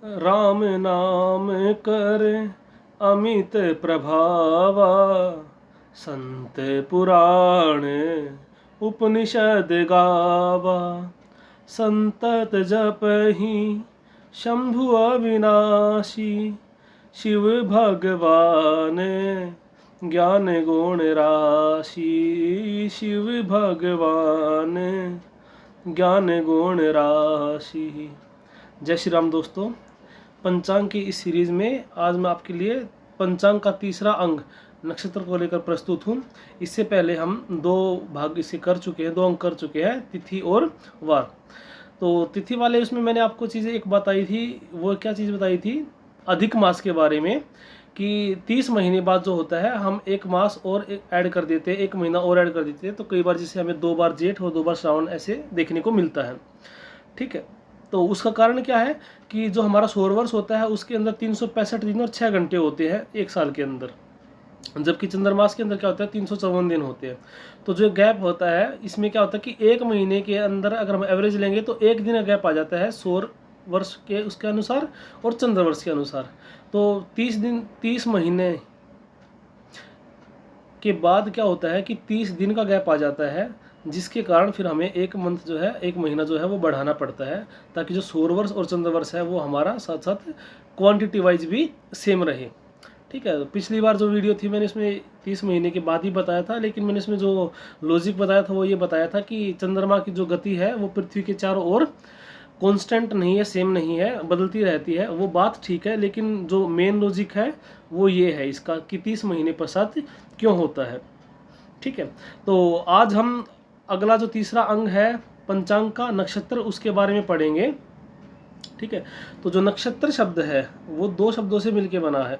राम नाम कर अमित प्रभावा, संत पुराण उपनिषद गावा। संतत जपहि शंभु अविनाशी, शिव भगवान ज्ञान गुण राशि। शिव भगवान ज्ञान गुण राशि। जय श्री राम दोस्तों, पंचांग की इस सीरीज में आज मैं आपके लिए पंचांग का तीसरा अंग नक्षत्र को लेकर प्रस्तुत हूँ। इससे पहले हम दो भाग इसे कर चुके हैं, दो अंग कर चुके हैं, तिथि और वार। तो तिथि वाले उसमें मैंने आपको चीज़ें एक बताई थी, वो क्या चीज़ बताई थी, अधिक मास के बारे में, कि 30 महीने बाद जो होता है हम एक मास और ऐड कर देते हैं, एक महीना और ऐड कर देते हैं। तो कई बार जैसे हमें 2 बार जेठ और 2 बार श्रावण ऐसे देखने को मिलता है। ठीक है, तो उसका कारण क्या है कि जो हमारा सौर वर्ष होता है उसके अंदर 365 दिन और 6 घंटे होते हैं एक साल के अंदर, जबकि चंद्रमास के अंदर क्या होता है 354 दिन होते हैं। तो जो गैप होता है इसमें क्या होता है कि एक महीने के अंदर अगर हम एवरेज लेंगे तो एक दिन का गैप आ जाता है सौर वर्ष के उसके अनुसार और चंद्र वर्ष के अनुसार। तो 30 महीने के बाद क्या होता है कि 30 दिन का गैप आ जाता है, जिसके कारण फिर हमें एक मंथ जो है, एक महीना जो है वो बढ़ाना पड़ता है, ताकि जो सौर वर्ष और चंद्र वर्ष है वो हमारा साथ साथ क्वांटिटी वाइज भी सेम रहे। ठीक है, पिछली बार जो वीडियो थी मैंने इसमें 30 महीने के बाद ही बताया था, लेकिन मैंने इसमें जो लॉजिक बताया था वो ये बताया था कि चंद्रमा की जो गति है वो पृथ्वी के चारों ओर कांस्टेंट नहीं है, सेम नहीं है, बदलती रहती है। वो बात ठीक है, लेकिन जो मेन लॉजिक है वो ये है इसका कि 30 महीने पश्चात क्यों होता है। ठीक है, तो आज हम अगला जो तीसरा अंग है पंचांग का नक्षत्र, उसके बारे में पढ़ेंगे। ठीक है, तो जो नक्षत्र शब्द है वो 2 शब्दों से मिलके बना है,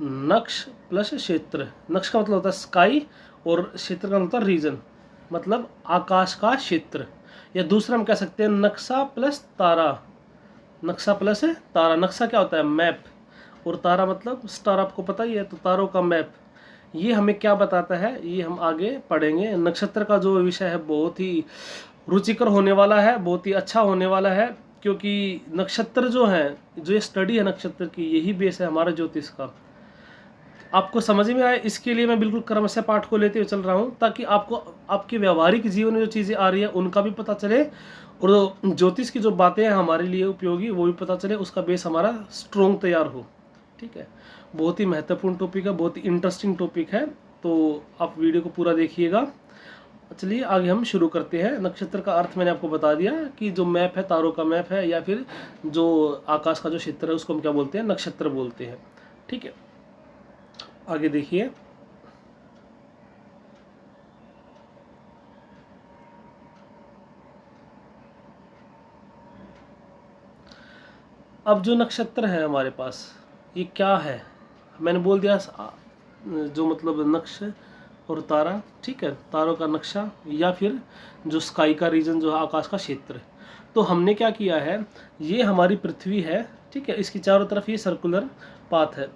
नक्ष प्लस क्षेत्र। नक्ष का मतलब होता है स्काई और क्षेत्र का मतलब रीजन, मतलब आकाश का क्षेत्र, या दूसरा हम कह सकते हैं नक्शा प्लस तारा। नक्शा प्लस तारा, नक्शा क्या होता है मैप, और तारा मतलब स्टार, आपको पता ही है, तो तारों का मैप। ये हमें क्या बताता है ये हम आगे पढ़ेंगे। नक्षत्र का जो विषय है बहुत ही रुचिकर होने वाला है, बहुत ही अच्छा होने वाला है, क्योंकि नक्षत्र जो है, जो ये स्टडी है नक्षत्र की, यही बेस है हमारा ज्योतिष का। आपको समझ में आए इसके लिए मैं बिल्कुल क्रमशः पाठ को लेते हुए चल रहा हूँ, ताकि आपको आपके व्यवहारिक जीवन में जो चीज़ें आ रही है उनका भी पता चले, और ज्योतिष की जो बातें हैं हमारे लिए उपयोगी वो भी पता चले, उसका बेस हमारा स्ट्रोंग तैयार हो। ठीक है, बहुत ही महत्वपूर्ण टॉपिक है, बहुत ही इंटरेस्टिंग टॉपिक है, तो आप वीडियो को पूरा देखिएगा। चलिए आगे हम शुरू करते हैं। नक्षत्र का अर्थ मैंने आपको बता दिया कि जो मैप है, तारों का मैप है, या फिर जो आकाश का जो क्षेत्र है उसको हम क्या बोलते हैं, नक्षत्र बोलते हैं। ठीक है, आगे देखिए। अब जो नक्षत्र है हमारे पास, ये क्या है, मैंने बोल दिया जो मतलब नक्श और तारा। ठीक है, तारों का नक्शा या फिर जो स्काई का रीजन, जो आकाश का क्षेत्र। तो हमने क्या किया है, ये हमारी पृथ्वी है। ठीक है, इसकी चारों तरफ ये सर्कुलर पाथ है,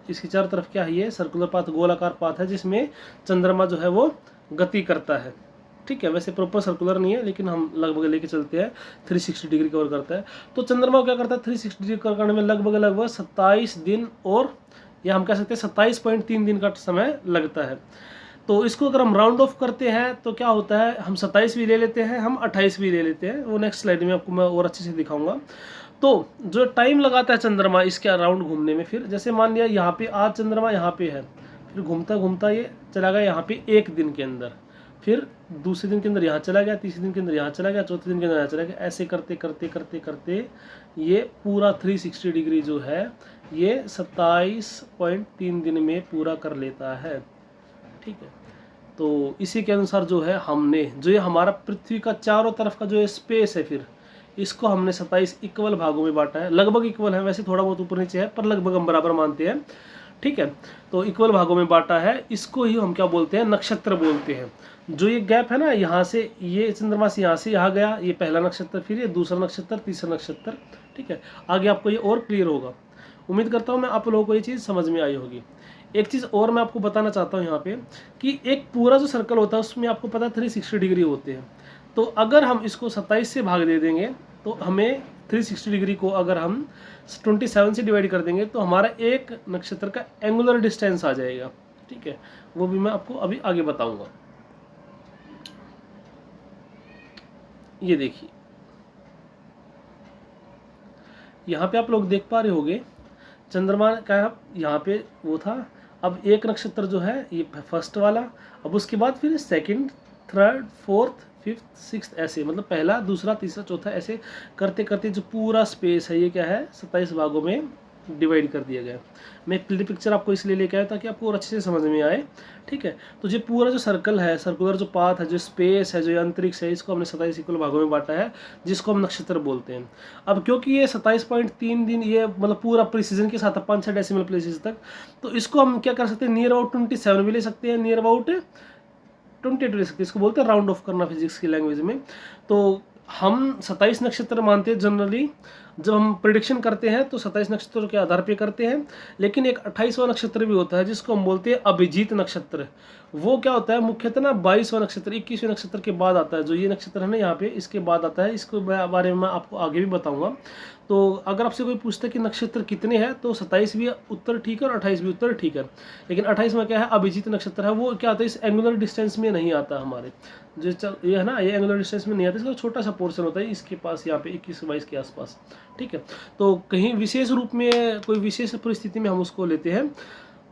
इसकी चारों तरफ क्या है, ये सर्कुलर पाथ, गोलाकार पाथ है, जिसमें चंद्रमा जो है वो गति करता है। ठीक है, वैसे प्रॉपर सर्कुलर नहीं है, लेकिन हम लगभग लेके चलते हैं 360 डिग्री कवर करता है। तो चंद्रमा क्या करता है, 360 डिग्री कवर करने में लगभग 27 दिन, और या हम कह सकते हैं 27.3 दिन का समय लगता है। तो इसको अगर हम राउंड ऑफ करते हैं तो क्या होता है, हम 27 भी ले लेते हैं, हम 28 भी ले लेते हैं, वो नेक्स्ट स्लाइड में आपको मैं और अच्छे से दिखाऊंगा। तो जो टाइम लगाता है चंद्रमा इसके अराउंड घूमने में, फिर जैसे मान लिया यहाँ पे आज चंद्रमा यहाँ पे है, फिर घूमता घूमता ये चला गया यहाँ पे एक दिन के अंदर, फिर दूसरे दिन के अंदर यहाँ चला गया, तीसरे दिन के अंदर यहाँ चला गया, चौथे दिन के अंदर यहाँ चला गया, ऐसे करते करते करते करते ये पूरा 360 डिग्री जो है ये 27.3 दिन में पूरा कर लेता है। ठीक है, तो इसी के अनुसार जो है हमने जो ये हमारा पृथ्वी का चारों तरफ का जो स्पेस है, फिर इसको हमने 27 इक्वल भागों में बांटा है। लगभग इक्वल है, वैसे थोड़ा बहुत ऊपर नीचे है, पर लगभग हम बराबर मानते हैं। ठीक है, तो इक्वल भागों में बांटा है, इसको ही हम क्या बोलते हैं, नक्षत्र बोलते हैं। जो ये गैप है ना, यहाँ से ये चंद्रमा से यहाँ से यहाँ गया, ये पहला नक्षत्र, फिर ये दूसरा नक्षत्र, तीसरा नक्षत्र। ठीक है, आगे आपको ये और क्लियर होगा। उम्मीद करता हूँ मैं आप लोगों को ये चीज़ समझ में आई होगी। एक चीज़ और मैं आपको बताना चाहता हूँ यहाँ पे, कि एक पूरा जो सर्कल होता है उसमें आपको पता है 360 डिग्री होते हैं। तो अगर हम इसको 27 से भाग दे देंगे तो हमें 360 डिग्री को अगर हम 27 से डिवाइड कर देंगे तो हमारा एक नक्षत्र का एंगुलर डिस्टेंस आ जाएगा। ठीक है, वो भी मैं आपको अभी आगे बताऊंगा। ये देखिए, यहाँ पे आप लोग देख पा रहे होंगे चंद्रमा का यहाँ पे वो था। अब एक नक्षत्र जो है ये फर्स्ट वाला, अब उसके बाद फिर second, third, fourth, fifth, sixth, ऐसे मतलब पहला, दूसरा, तीसरा, चौथा, ऐसे करते करते जो पूरा स्पेस है ये क्या है 27 भागों में डिवाइड कर दिया गया। मैं एक क्लियर पिक्चर आपको इसलिए लेके आया ताकि आपको और अच्छे से समझ में आए। ठीक है, तो ये पूरा जो सर्कल है, सर्कुलर जो पाथ है, जो स्पेस है, जो अंतरिक्ष है, इसको हमने 27 इक्वल भागों में बांटा है, जिसको हम नक्षत्र बोलते हैं। अब क्योंकि ये 27.3 दिन ये मतलब पूरा प्रिसीजन के साथ 5-6 डेसिमल प्लेसेस तक, तो इसको हम क्या कर सकते हैं, नियर अबाउट 27 भी ले सकते हैं, नियर अबाउट 28 ले सकते हैं। इसको बोलते हैं राउंड ऑफ करना फिजिक्स की लैंग्वेज में। तो हम 27 नक्षत्र मानते हैं जनरली, जब हम प्रिडिक्शन करते हैं तो 27 नक्षत्रों के आधार पे करते हैं। लेकिन एक 28वां नक्षत्र भी होता है जिसको हम बोलते हैं अभिजीत नक्षत्र। वो क्या होता है, मुख्यतः ना 22वां नक्षत्र 21वें नक्षत्र के बाद आता है। जो ये नक्षत्र है ना यहाँ पे, इसके बाद आता है। इसके बारे में मैं आपको आगे भी बताऊंगा। तो अगर आपसे कोई पूछता है कि नक्षत्र कितने हैं, तो 27 भी उत्तर ठीक है और 28 भी उत्तर ठीक है। लेकिन 28 में क्या है, अभिजीत नक्षत्र है, वो क्या आता है इस एंगुलर डिस्टेंस में नहीं आता हमारे। जो ये है ना, ये एंगुलर डिस्टेंस में नहीं आता, इसका छोटा सा पोर्शन होता है इसके पास, यहाँ पे 21-22 के आसपास। ठीक है, तो कहीं विशेष रूप में कोई विशेष परिस्थिति में हम उसको लेते हैं,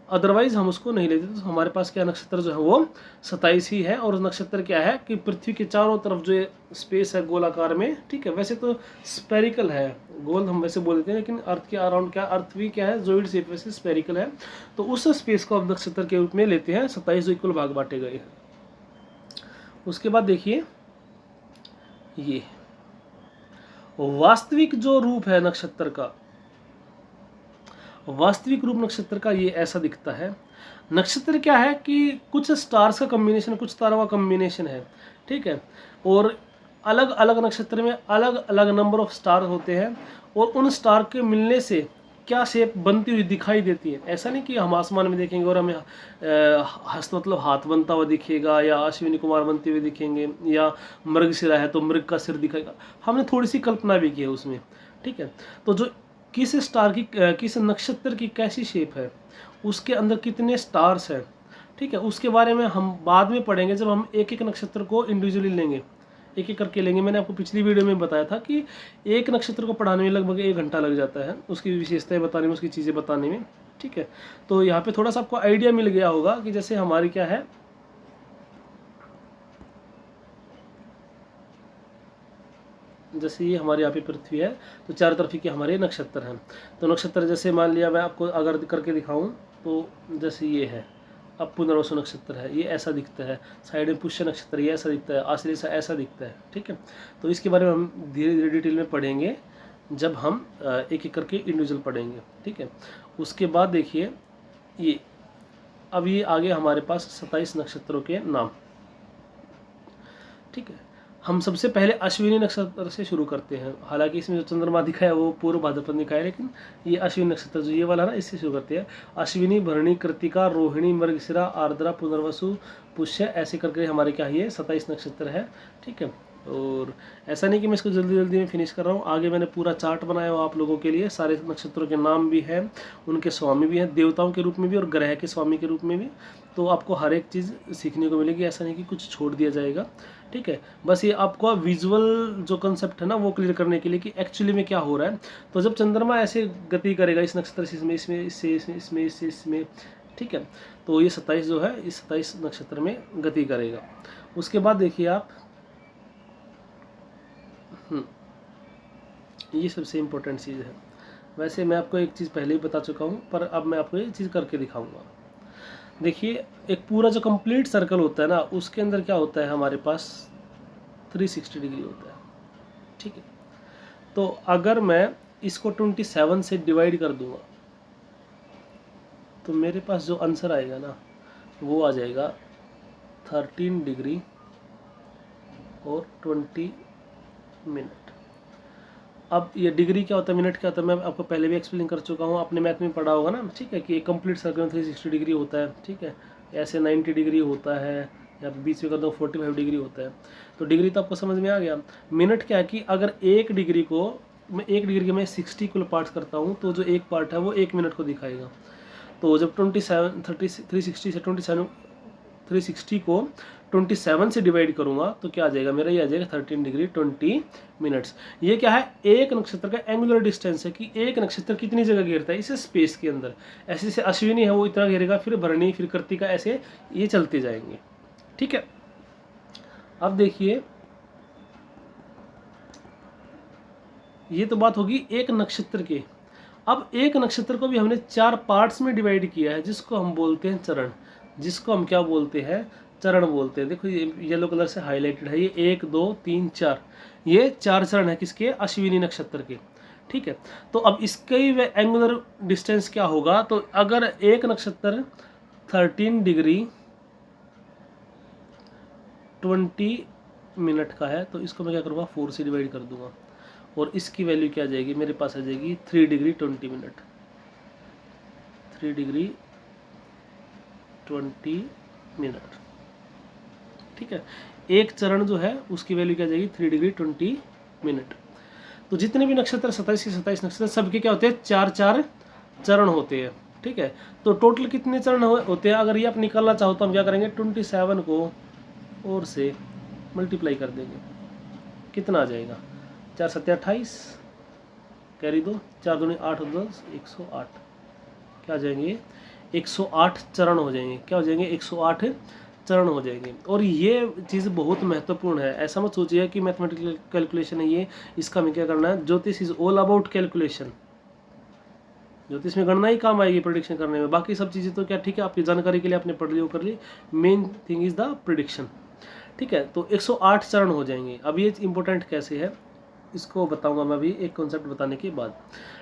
अदरवाइज हम उसको नहीं लेते। तो हमारे पास क्या नक्षत्र जो है वो 27 ही है। और नक्षत्र क्या है कि पृथ्वी के चारों तरफ जो स्पेस है गोलाकार में, ठीक है, वैसे तो स्पेरिकल है, गोल हम वैसे बोल देते हैं, लेकिन अर्थ के अराउंड क्या, अर्थ भी क्या है जोइड शेप, वैसे स्पेरिकल है। तो उस स्पेस को हम नक्षत्र के रूप में लेते हैं। 27 इक्वल भाग बांटे गए हैं। उसके बाद देखिए, ये वास्तविक जो रूप है नक्षत्र का, वास्तविक रूप नक्षत्र का ये ऐसा दिखता है। नक्षत्र क्या है कि कुछ स्टार्स का कॉम्बिनेशन, कुछ तारों का कॉम्बिनेशन है। ठीक है, और अलग अलग नक्षत्र में अलग अलग नंबर ऑफ स्टार होते हैं, और उन स्टार के मिलने से क्या शेप बनती हुई दिखाई देती है। ऐसा नहीं कि हम आसमान में देखेंगे और हमें हस्त मतलब हाथ बनता हुआ दिखेगा, या अश्विनी कुमार बनते हुए दिखेंगे, या मृगशिरा है तो मृग का सिर दिखेगा। हमने थोड़ी सी कल्पना भी की है उसमें। ठीक है, तो जो किस स्टार की, किस नक्षत्र की कैसी शेप है, उसके अंदर कितने स्टार्स हैं, ठीक है, उसके बारे में हम बाद में पढ़ेंगे जब हम एक एक नक्षत्र को इंडिविजुअली लेंगे, एक एक करके लेंगे। मैंने आपको पिछली वीडियो में बताया था कि एक नक्षत्र को पढ़ाने में लगभग 1 घंटा लग जाता है, उसकी विशेषताएं बताने में, उसकी चीज़ें बताने में। ठीक है, तो यहाँ पे थोड़ा सा आपको आइडिया मिल गया होगा कि जैसे हमारी क्या है, जैसे ये हमारे यहाँ पे पृथ्वी है, तो चारों तरफ के हमारे नक्षत्र हैं। तो नक्षत्र जैसे मान लिया मैं आपको अगर करके दिखाऊं, तो जैसे ये है, अब पुनर्वसु नक्षत्र है, ये ऐसा दिखता है। साइड में पुष्य नक्षत्र, ये ऐसा दिखता है। आश्लेषा ऐसा दिखता है। ठीक है, तो इसके बारे में हम धीरे धीरे डिटेल में पढ़ेंगे जब हम एक एक करके इंडिविजुअल पढ़ेंगे। ठीक है, उसके बाद देखिए ये, अब ये आगे हमारे पास 27 नक्षत्रों के नाम। ठीक है, हम सबसे पहले अश्विनी नक्षत्र से शुरू करते हैं। हालांकि इसमें जो चंद्रमा दिखा है वो पूर्व भाद्रपद दिखा है, लेकिन ये अश्विनी नक्षत्र जो ये वाला ना, इससे शुरू करते हैं। अश्विनी, भरणी, कृतिका, रोहिणी, मृगशिरा, आर्द्रा, पुनर्वसु, पुष्य, ऐसे करके हमारे क्या ये 27 नक्षत्र है। ठीक है, और ऐसा नहीं कि मैं इसको जल्दी जल्दी में फिनिश कर रहा हूँ, आगे मैंने पूरा चार्ट बनाया हुआ आप लोगों के लिए। सारे नक्षत्रों के नाम भी हैं, उनके स्वामी भी हैं, देवताओं के रूप में भी और ग्रह के स्वामी के रूप में भी। तो आपको हर एक चीज़ सीखने को मिलेगी, ऐसा नहीं कि कुछ छोड़ दिया जाएगा। ठीक है, बस ये आपको विजुअल जो कंसेप्ट है ना वो क्लियर करने के लिए कि एक्चुअली में क्या हो रहा है। तो जब चंद्रमा ऐसे गति करेगा इस नक्षत्र से इसमें, इसमें, इससे, इसमें, इसमें, इससे, इसमें, ठीक है, तो ये 27 जो है इस 27 नक्षत्र में गति करेगा। उसके बाद देखिए आप, ये सबसे इम्पोर्टेंट चीज़ है। वैसे मैं आपको एक चीज़ पहले ही बता चुका हूँ, पर अब मैं आपको ये चीज़ करके दिखाऊंगा। देखिए, एक पूरा जो कंप्लीट सर्कल होता है ना, उसके अंदर क्या होता है, हमारे पास 360 डिग्री होता है। ठीक है, तो अगर मैं इसको 27 से डिवाइड कर दूंगा, तो मेरे पास जो आंसर आएगा ना वो आ जाएगा 13 डिग्री और 20 मिनट। अब ये डिग्री क्या होता है, मिनट क्या होता है, मैं आपको पहले भी एक्सप्लेन कर चुका हूँ, आपने मैथ में पढ़ा होगा ना। ठीक है, कि एक कंप्लीट सर्कल में 360 डिग्री होता है। ठीक है, ऐसे 90 डिग्री होता है, या बीच में कर दो 45 डिग्री होता है। तो डिग्री तो आपको समझ में आ गया। मिनट क्या है कि अगर 1 डिग्री को मैं 1 डिग्री के मैं 60 इक्वल पार्ट्स करता हूँ, तो जो एक पार्ट है वो 1 मिनट को दिखाएगा। तो जब 360 से 360 को 27 से डिवाइड करूंगा तो क्या आ जाएगा मेरा, ये आ जाएगा 13 डिग्री 20 मिनट्स। ये क्या है, एक नक्षत्र का एंगुलर डिस्टेंस है कि एक नक्षत्र कितनी जगह घेरता है इसे स्पेस के अंदर। ऐसे जैसे अश्विनी है वो इतना घेरेगा, फिर भरणी, फिर कृत्तिका, ऐसे ये चलते जाएंगे। ठीक है, अब देखिए ये तो बात होगी एक नक्षत्र की। अब एक नक्षत्र को भी हमने 4 पार्ट्स में डिवाइड किया है, जिसको हम बोलते हैं चरण, जिसको हम क्या बोलते हैं, चरण बोलते हैं। देखो ये येलो कलर से हाईलाइटेड है, ये 1 2 3 4, ये 4 चरण है किसके, अश्विनी नक्षत्र के। ठीक है, तो अब इसके ही एंगुलर डिस्टेंस क्या होगा, तो अगर एक नक्षत्र 13 डिग्री 20 मिनट का है तो इसको मैं क्या करूँगा, 4 से डिवाइड कर दूंगा, और इसकी वैल्यू क्या आ जाएगी, मेरे पास आ जाएगी 3 डिग्री 20 मिनट, 3 डिग्री 20 मिनट। ठीक है, एक चरण जो है उसकी वैल्यू क्या आ जाएगी, 3 डिग्री 20 मिनट। तो जितने भी नक्षत्र 27 के 27 नक्षत्र सबके क्या होते हैं, 4 चरण होते हैं। ठीक है, तो टोटल कितने चरण होते हैं, अगर ये आप निकालना चाहो तो हम क्या करेंगे, 27 को और से मल्टीप्लाई कर देंगे, कितना आ जाएगा, 4 7 28, कैरी दो, 4 दूनी 8 10 108, क्या आ जाएंगे, 108 चरण हो जाएंगे। क्या हो जाएंगे, 108 चरण हो जाएंगे। और ये चीज़ बहुत महत्वपूर्ण है, ऐसा मत सोचिए कि मैथमेटिकल कैलकुलेशन है ये, इसका हमें क्या करना है, ज्योतिष इज ऑल अबाउट कैलकुलेशन। ज्योतिष में गणना ही काम आएगी प्रिडिक्शन करने में, बाकी सब चीज़ें तो क्या ठीक है आपकी जानकारी के लिए आपने पढ़ ली वो कर ली, main thing is the prediction. ठीक है, तो 108 चरण हो जाएंगे। अब ये इंपॉर्टेंट कैसे है इसको बताऊंगा मैं अभी एक कॉन्सेप्ट बताने के बाद।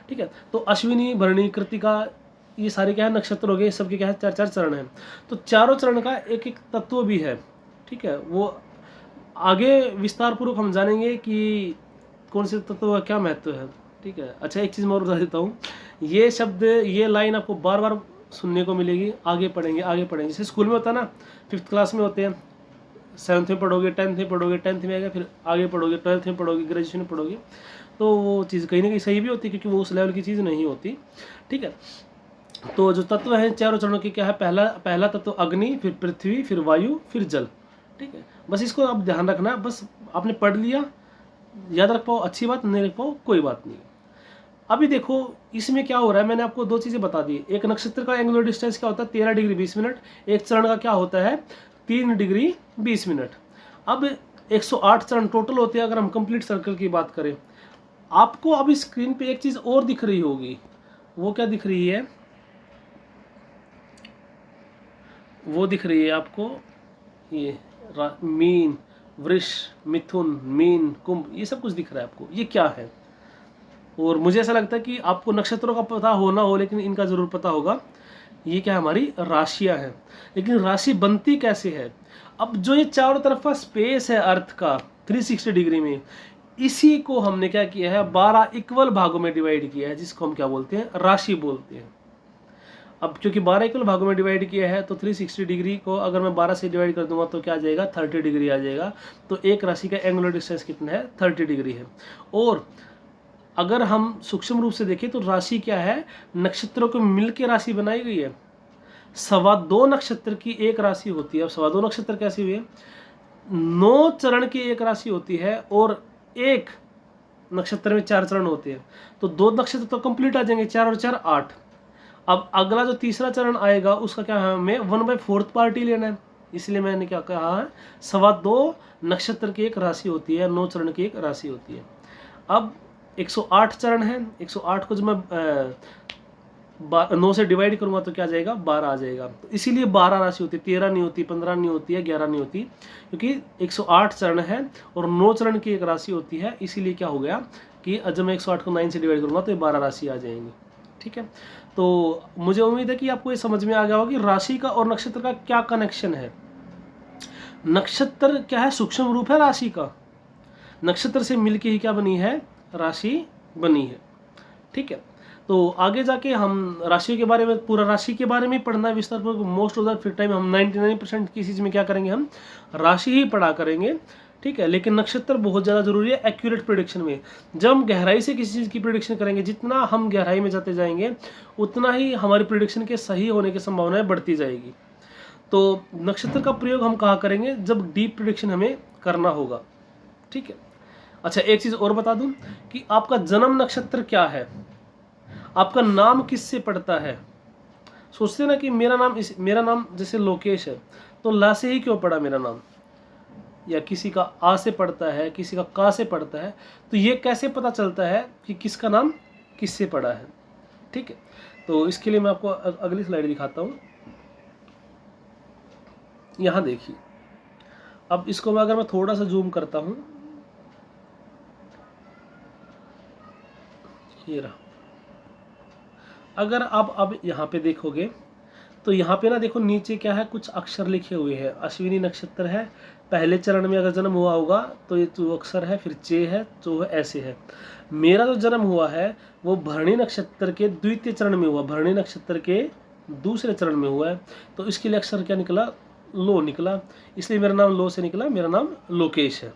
ठीक है, तो अश्विनी, भरणी, कृत्तिका, ये सारे क्या है नक्षत्र हो गए, सबके क्या है 4 चरण हैं। तो चारों चरण का एक एक तत्व भी है। ठीक है, वो आगे विस्तार पूर्वक हम जानेंगे कि कौन से तत्व का क्या महत्व है। ठीक है, अच्छा एक चीज़ मैं और बता देता हूँ, ये शब्द, ये लाइन आपको बार बार सुनने को मिलेगी, आगे पढ़ेंगे जैसे स्कूल में होता है ना, 5th क्लास में होते हैं, 7th में पढ़ोगे, 10th में पढ़ोगे, 10th में आएगा, फिर आगे पढ़ोगे, 12th में पढ़ोगे, ग्रेजुएशन में पढ़ोगे, तो वो चीज़ कहीं ना कहीं सही भी होती है क्योंकि वो उस लेवल की चीज़ नहीं होती। ठीक है, तो जो तत्व हैं चारों चरणों के क्या है, पहला तत्व अग्नि, फिर पृथ्वी, फिर वायु, फिर जल। ठीक है, बस इसको आप ध्यान रखना, बस आपने पढ़ लिया, याद रख पाओ अच्छी बात, नहीं रख पाओ कोई बात नहीं। अभी देखो इसमें क्या हो रहा है, मैंने आपको 2 चीज़ें बता दी। एक नक्षत्र का एंगुलर डिस्टेंस क्या होता है, 13 डिग्री 20 मिनट। एक चरण का क्या होता है, 3 डिग्री 20 मिनट। अब 108 चरण टोटल होते हैं अगर हम कंप्लीट सर्कल की बात करें। आपको अभी स्क्रीन पे एक चीज़ और दिख रही होगी, वो क्या दिख रही है, वो दिख रही है आपको, ये मीन, वृष, मिथुन, मीन, कुंभ, ये सब कुछ दिख रहा है आपको, ये क्या है। और मुझे ऐसा लगता है कि आपको नक्षत्रों का पता हो ना हो लेकिन इनका जरूर पता होगा। ये क्या हमारी राशियां हैं, लेकिन राशि बनती कैसे है। अब जो ये चारों तरफ का स्पेस है अर्थ का 360 डिग्री में, इसी को हमने क्या किया है, 12 इक्वल भागों में डिवाइड किया है, जिसको हम क्या बोलते हैं, राशि बोलते हैं। अब क्योंकि 12 इक्वल भागों में डिवाइड किया है तो 360 डिग्री को अगर मैं 12 से डिवाइड कर दूंगा तो क्या आ जाएगा, 30 डिग्री आ जाएगा। तो एक राशि का एंगुलर डिस्टेंस कितना है, 30 डिग्री है। और अगर हम सूक्ष्म रूप से देखें तो राशि क्या है, नक्षत्रों को मिलकर राशि बनाई गई है। 2.25 नक्षत्र की एक राशि होती है। अब 2.25 नक्षत्र कैसी हुई है, 9 चरण की एक राशि होती है और एक नक्षत्र में 4 चरण होते हैं, तो 2 नक्षत्र तो कंप्लीट आ जाएंगे, 4 और 4 8। अब अगला जो तीसरा चरण आएगा उसका क्या है, हमें 1/4 पार्ट ही लेना है, इसलिए मैंने क्या कहा है, 2.25 नक्षत्र की एक राशि होती है, 9 चरण की एक राशि होती है। अब 108 चरण है, 108 को जब मैं 9 से डिवाइड करूंगा तो क्या जाएगा, 12 आ जाएगा। तो इसीलिए 12 राशि होती है, 13 नहीं होती, 15 नहीं होती है, 11 नहीं होती, क्योंकि 108 चरण है और 9 चरण की एक राशि होती है। इसीलिए क्या हो गया कि जब मैं 108 को 9 से डिवाइड करूंगा तो ये 12 राशि आ जाएंगी। ठीक है, तो मुझे उम्मीद है कि आपको ये समझ में आ गया होगा कि राशि का और नक्षत्र का क्या कनेक्शन है। नक्षत्र क्या है, सूक्ष्म रूप है राशि का, नक्षत्र से मिलके ही क्या बनी है, राशि बनी है। ठीक है, तो आगे जाके हम राशि के बारे में, पूरा राशि के बारे में पढ़ना है विस्तार पूर्वक। मोस्ट ऑफ द फिर टाइम हम 99% की चीज़ में क्या करेंगे, हम राशि ही पढ़ा करेंगे। ठीक है। लेकिन नक्षत्र बहुत ज़्यादा जरूरी है एक्यूरेट प्रिडिक्शन में। जब हम गहराई से किसी चीज़ की प्रिडिक्शन करेंगे, जितना हम गहराई में जाते जाएंगे उतना ही हमारी प्रिडिक्शन के सही होने की संभावनाएं बढ़ती जाएगी। तो नक्षत्र का प्रयोग हम कहाँ करेंगे, जब डीप प्रिडिक्शन हमें करना होगा, ठीक है। अच्छा, एक चीज़ और बता दूं कि आपका जन्म नक्षत्र क्या है, आपका नाम किससे पड़ता है। सोचते ना कि मेरा नाम जैसे लोकेश है, तो ला से ही क्यों पड़ा मेरा नाम, या किसी का आ से पड़ता है, किसी का से पड़ता है, तो ये कैसे पता चलता है कि किसका नाम किससे पड़ा है, ठीक है। तो इसके लिए मैं आपको अगली स्लाइड दिखाता हूँ। यहाँ देखिए, अब इसको मैं अगर मैं थोड़ा सा जूम करता हूँ, ये रहा। अगर आप अब यहाँ पे देखोगे तो यहाँ पे ना देखो नीचे क्या है, कुछ अक्षर लिखे हुए हैं। अश्विनी नक्षत्र है, पहले चरण में अगर जन्म हुआ होगा तो ये तो अक्षर है, फिर चे है, तो है, ऐसे है। मेरा जो जन्म हुआ है वो भरणी नक्षत्र के द्वितीय चरण में हुआ, भरणी नक्षत्र के दूसरे चरण में हुआ है। तो इसके लिए अक्षर क्या निकला, लो निकला, इसलिए मेरा नाम लो से निकला, मेरा नाम लोकेश है,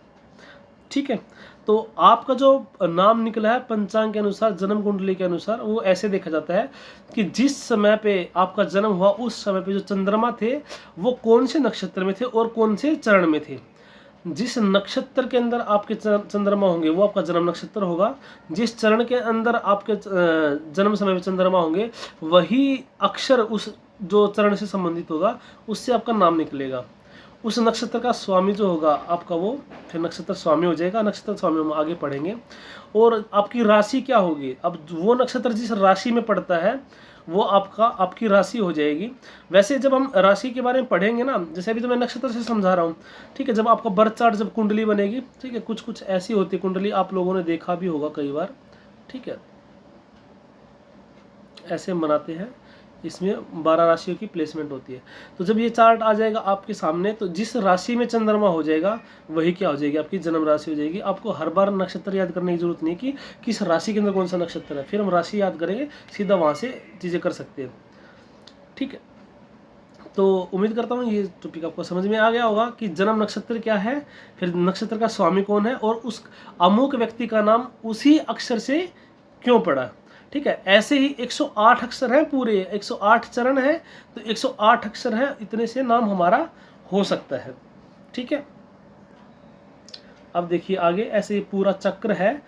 ठीक है। तो आपका जो नाम निकला है पंचांग के अनुसार, जन्म कुंडली के अनुसार, वो ऐसे देखा जाता है कि जिस समय पे आपका जन्म हुआ उस समय पे जो चंद्रमा थे वो कौन से नक्षत्र में थे और कौन से चरण में थे। जिस नक्षत्र के अंदर आपके चंद्रमा होंगे वो आपका जन्म नक्षत्र होगा, जिस चरण के अंदर आपके जन्म समय में चंद्रमा होंगे वही अक्षर उस जो चरण से संबंधित होगा उससे आपका नाम निकलेगा। उस नक्षत्र का स्वामी जो होगा आपका, वो फिर नक्षत्र स्वामी हो जाएगा। नक्षत्र स्वामी हम आगे पढ़ेंगे। और आपकी राशि क्या होगी, अब वो नक्षत्र जिस राशि में पड़ता है वो आपकी राशि हो जाएगी। वैसे जब हम राशि के बारे में पढ़ेंगे ना, जैसे अभी तो मैं नक्षत्र से समझा रहा हूँ, ठीक है। जब आपका बर्थ चार्ट, जब कुंडली बनेगी, ठीक है, कुछ कुछ ऐसी होती है कुंडली, आप लोगों ने देखा भी होगा कई बार, ठीक है, ऐसे बनाते हैं। इसमें 12 राशियों की प्लेसमेंट होती है। तो जब ये चार्ट आ जाएगा आपके सामने, तो जिस राशि में चंद्रमा हो जाएगा वही क्या हो जाएगी, आपकी जन्म राशि हो जाएगी। आपको हर बार नक्षत्र याद करने की जरूरत नहीं कि किस राशि के अंदर कौन सा नक्षत्र है, फिर हम राशि याद करेंगे, सीधा वहाँ से चीज़ें कर सकते हैं, ठीक है। तो उम्मीद करता हूँ ये टॉपिक आपको समझ में आ गया होगा कि जन्म नक्षत्र क्या है, फिर नक्षत्र का स्वामी कौन है, और उस अमुक व्यक्ति का नाम उसी अक्षर से क्यों पड़ा, ठीक है। ऐसे ही 108 अक्षर हैं, पूरे 108 चरण है, तो 108 अक्षर है, इतने से नाम हमारा हो सकता है, ठीक है। अब देखिए आगे, ऐसे ही पूरा चक्र है,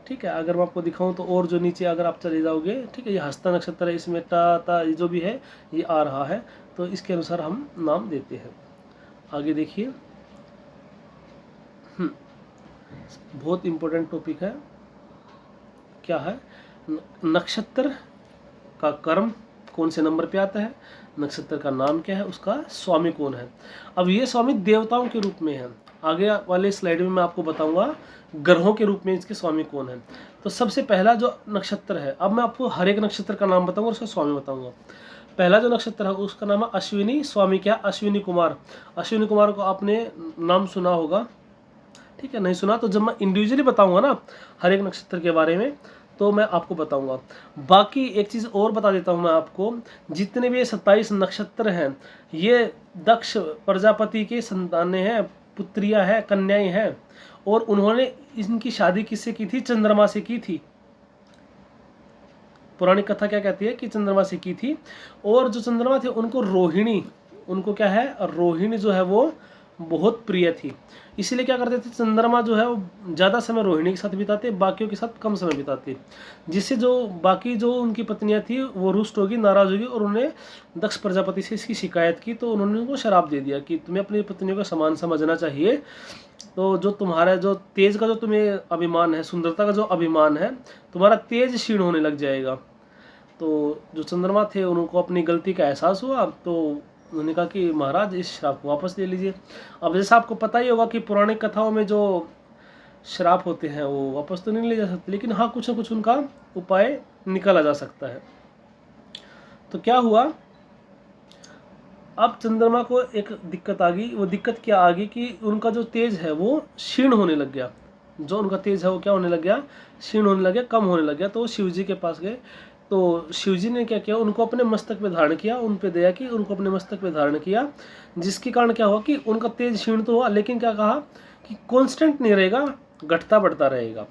ठीक है। अगर मैं आपको दिखाऊं तो और जो नीचे अगर आप चले जाओगे, ठीक है, ये हस्ता नक्षत्र है, इसमें ता ये जो भी है ये आ रहा है, तो इसके अनुसार हम नाम देते हैं। आगे देखिए, बहुत इंपॉर्टेंट टॉपिक है, क्या है, नक्षत्र का कर्म कौन से नंबर पे आता है, नक्षत्र का नाम क्या है, उसका स्वामी कौन है। अब ये स्वामी देवताओं के रूप में है, आगे वाले स्लाइड में मैं आपको बताऊंगा ग्रहों के रूप में इसके स्वामी कौन है। तो सबसे पहला जो नक्षत्र है, अब मैं आपको हर एक नक्षत्र का नाम बताऊंगा और उसका स्वामी बताऊंगा। पहला जो नक्षत्र है उसका नाम है अश्विनी, स्वामी क्या, अश्विनी कुमार। अश्विनी कुमार को आपने नाम सुना होगा, ठीक है, नहीं सुना तो जब मैं इंडिविजुअली बताऊंगा ना हर एक नक्षत्र के बारे में तो मैं आपको बताऊंगा। बाकी एक चीज़ और बता देता हूं मैं आपको, जितने भी 27 नक्षत्र हैं ये दक्ष प्रजापति के संतानें हैं, पुत्रियां हैं, कन्याएं हैं, और उन्होंने इनकी शादी किससे की थी, चंद्रमा से की थी। पुरानी कथा क्या कहती है कि चंद्रमा से की थी, और जो चंद्रमा थे उनको रोहिणी, उनको क्या है, रोहिणी जो है वो बहुत प्रिय थी। इसीलिए क्या करते थे, चंद्रमा जो है वो ज़्यादा समय रोहिणी के साथ बिताते, बाकियों के साथ कम समय बिताते, जिससे जो बाकी जो उनकी पत्नियां थी वो रुष्ट होगी, नाराज़ होगी, और उन्हें दक्ष प्रजापति से इसकी शिकायत की। तो उन्होंने उनको श्राप दे दिया कि तुम्हें अपनी पत्नियों का समान समझना चाहिए। तो जो तुम्हारा जो तेज का जो तुम्हें अभिमान है, सुंदरता का जो अभिमान है, तुम्हारा तेज क्षीण होने लग जाएगा। तो जो चंद्रमा थे उनको अपनी गलती का एहसास हुआ, तो उन्होंने कहा कि महाराज इस श्राप को वापस ले लीजिए। अब जैसा आपको पता ही होगा कि पुरानी कथाओं में जो श्राप होते हैं वो वापस तो नहीं ले जा सकते, लेकिन हाँ कुछ ना कुछ उनका उपाय निकाला जा सकता है। तो क्या हुआ, अब चंद्रमा को एक दिक्कत आ गई। वो दिक्कत क्या आ गई कि उनका जो तेज है वो क्षीण होने लग गया। जो उनका तेज है वो क्या होने लग गया, क्षीण होने लग गया, कम होने लग गया। तो वो शिव जी के पास गए, तो शिव जी ने क्या किया, उनको अपने मस्तक पे धारण किया, उन पे दया की, उनको अपने मस्तक पे धारण किया, जिसके कारण क्या हुआ कि उनका तेज क्षीण तो हुआ, लेकिन क्या कहा कि कांस्टेंट नहीं रहेगा, घटता बढ़ता रहेगा।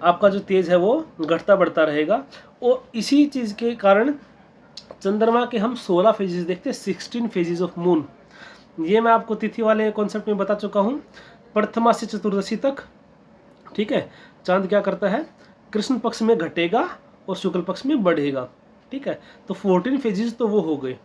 आपका जो तेज है वो घटता बढ़ता रहेगा। और इसी चीज़ के कारण चंद्रमा के हम 16 फेजेस देखते हैं, 16 फेजेस ऑफ मून। ये मैं आपको तिथि वाले कॉन्सेप्ट में बता चुका हूँ, प्रथमा से चतुर्दशी तक। ठीक है, चांद क्या करता है, कृष्ण पक्ष में घटेगा और शुक्ल पक्ष में बढ़ेगा। ठीक है, तो 14 फेजेस तो वो हो गए।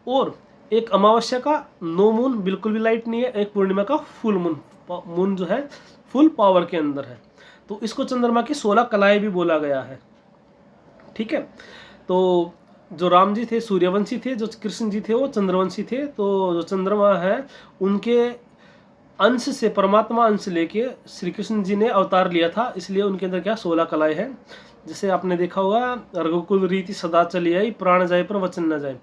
और एक अमावस्या का नो मून, बिल्कुल भी लाइट नहीं है। एक पूर्णिमा का फुल मून, मून जो है फुल पावर के अंदर है। तो इसको चंद्रमा की 16 कलाएं भी बोला गया है। ठीक है, तो जो राम जी थे सूर्यवंशी थे, जो कृष्ण जी थे वो चंद्रवंशी थे। तो जो चंद्रमा है उनके अंश से, परमात्मा अंश लेके श्री कृष्ण जी ने अवतार लिया था, इसलिए उनके अंदर क्या 16 कलाएं हैं। जैसे आपने देखा होगा, रघुकुल रीति सदा चली आई, प्राण जाए पर वचन न जाए।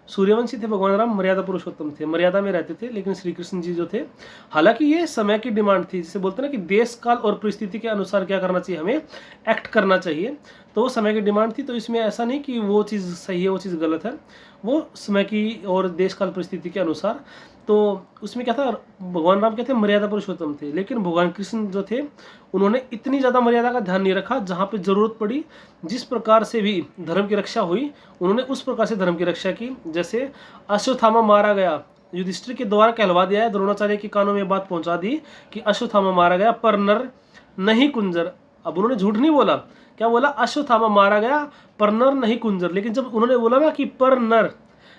सूर्यवंशी थे भगवान राम, मर्यादा पुरुषोत्तम थे, मर्यादा में रहते थे। लेकिन श्री कृष्ण जी जो थे, हालांकि ये समय की डिमांड थी, जिसे बोलते हैं ना कि देश काल और परिस्थिति के अनुसार क्या करना चाहिए, हमें एक्ट करना चाहिए। तो वो समय की डिमांड थी, तो इसमें ऐसा नहीं कि वो चीज़ सही है वो चीज़ गलत है, वो समय की और देश काल परिस्थिति के अनुसार। तो उसमें क्या था, भगवान राम क्या थे, मर्यादा पुरुषोत्तम थे। लेकिन भगवान कृष्ण जो थे उन्होंने इतनी ज़्यादा मर्यादा का ध्यान नहीं रखा। जहाँ पे ज़रूरत पड़ी, जिस प्रकार से भी धर्म की रक्षा हुई, उन्होंने उस प्रकार से धर्म की रक्षा की। जैसे अश्वत्थामा मारा गया, युधिष्ठिर के द्वारा कहलवा दिया है, द्रोणाचार्य के कानों में बात पहुंचा दी कि अश्वत्थामा मारा गया पर नर नहीं कुंजर। अब उन्होंने झूठ नहीं बोला, क्या बोला, अश्वत्थामा मारा गया पर नर नहीं कुंजर। लेकिन जब उन्होंने बोला ना कि पर नर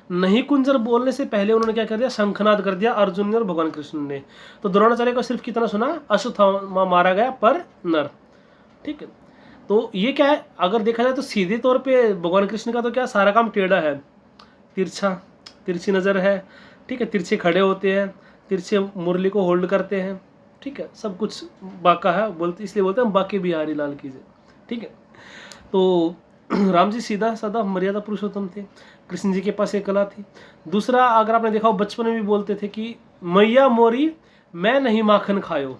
नहीं कुंजर, बोलने से पहले उन्होंने क्या कर दिया, शंखनाद कर दिया अर्जुन ने और भगवान कृष्ण ने। तो द्रोणाचार्य को सिर्फ कितना सुना, अश्वत्थामा मारा गया पर नर। ठीक है, तो ये क्या है, अगर देखा जाए तो सीधे तौर पे भगवान कृष्ण का तो क्या सारा काम टेढ़ा है, तिरछा, तिरछी नज़र है। ठीक है, तिरछे खड़े होते हैं, तिरछे मुरली को होल्ड करते हैं। ठीक है, सब कुछ बाका है, बोलते इसलिए बोलते हैं बाके बिहारी लाल की जय। ठीक है, तो राम जी सीधा साधा मर्यादा पुरुषोत्तम थे, कृष्ण जी के पास एक कला थी। दूसरा, अगर आपने देखा हो, बचपन में भी बोलते थे कि मैया मोरी मैं नहीं माखन खायो।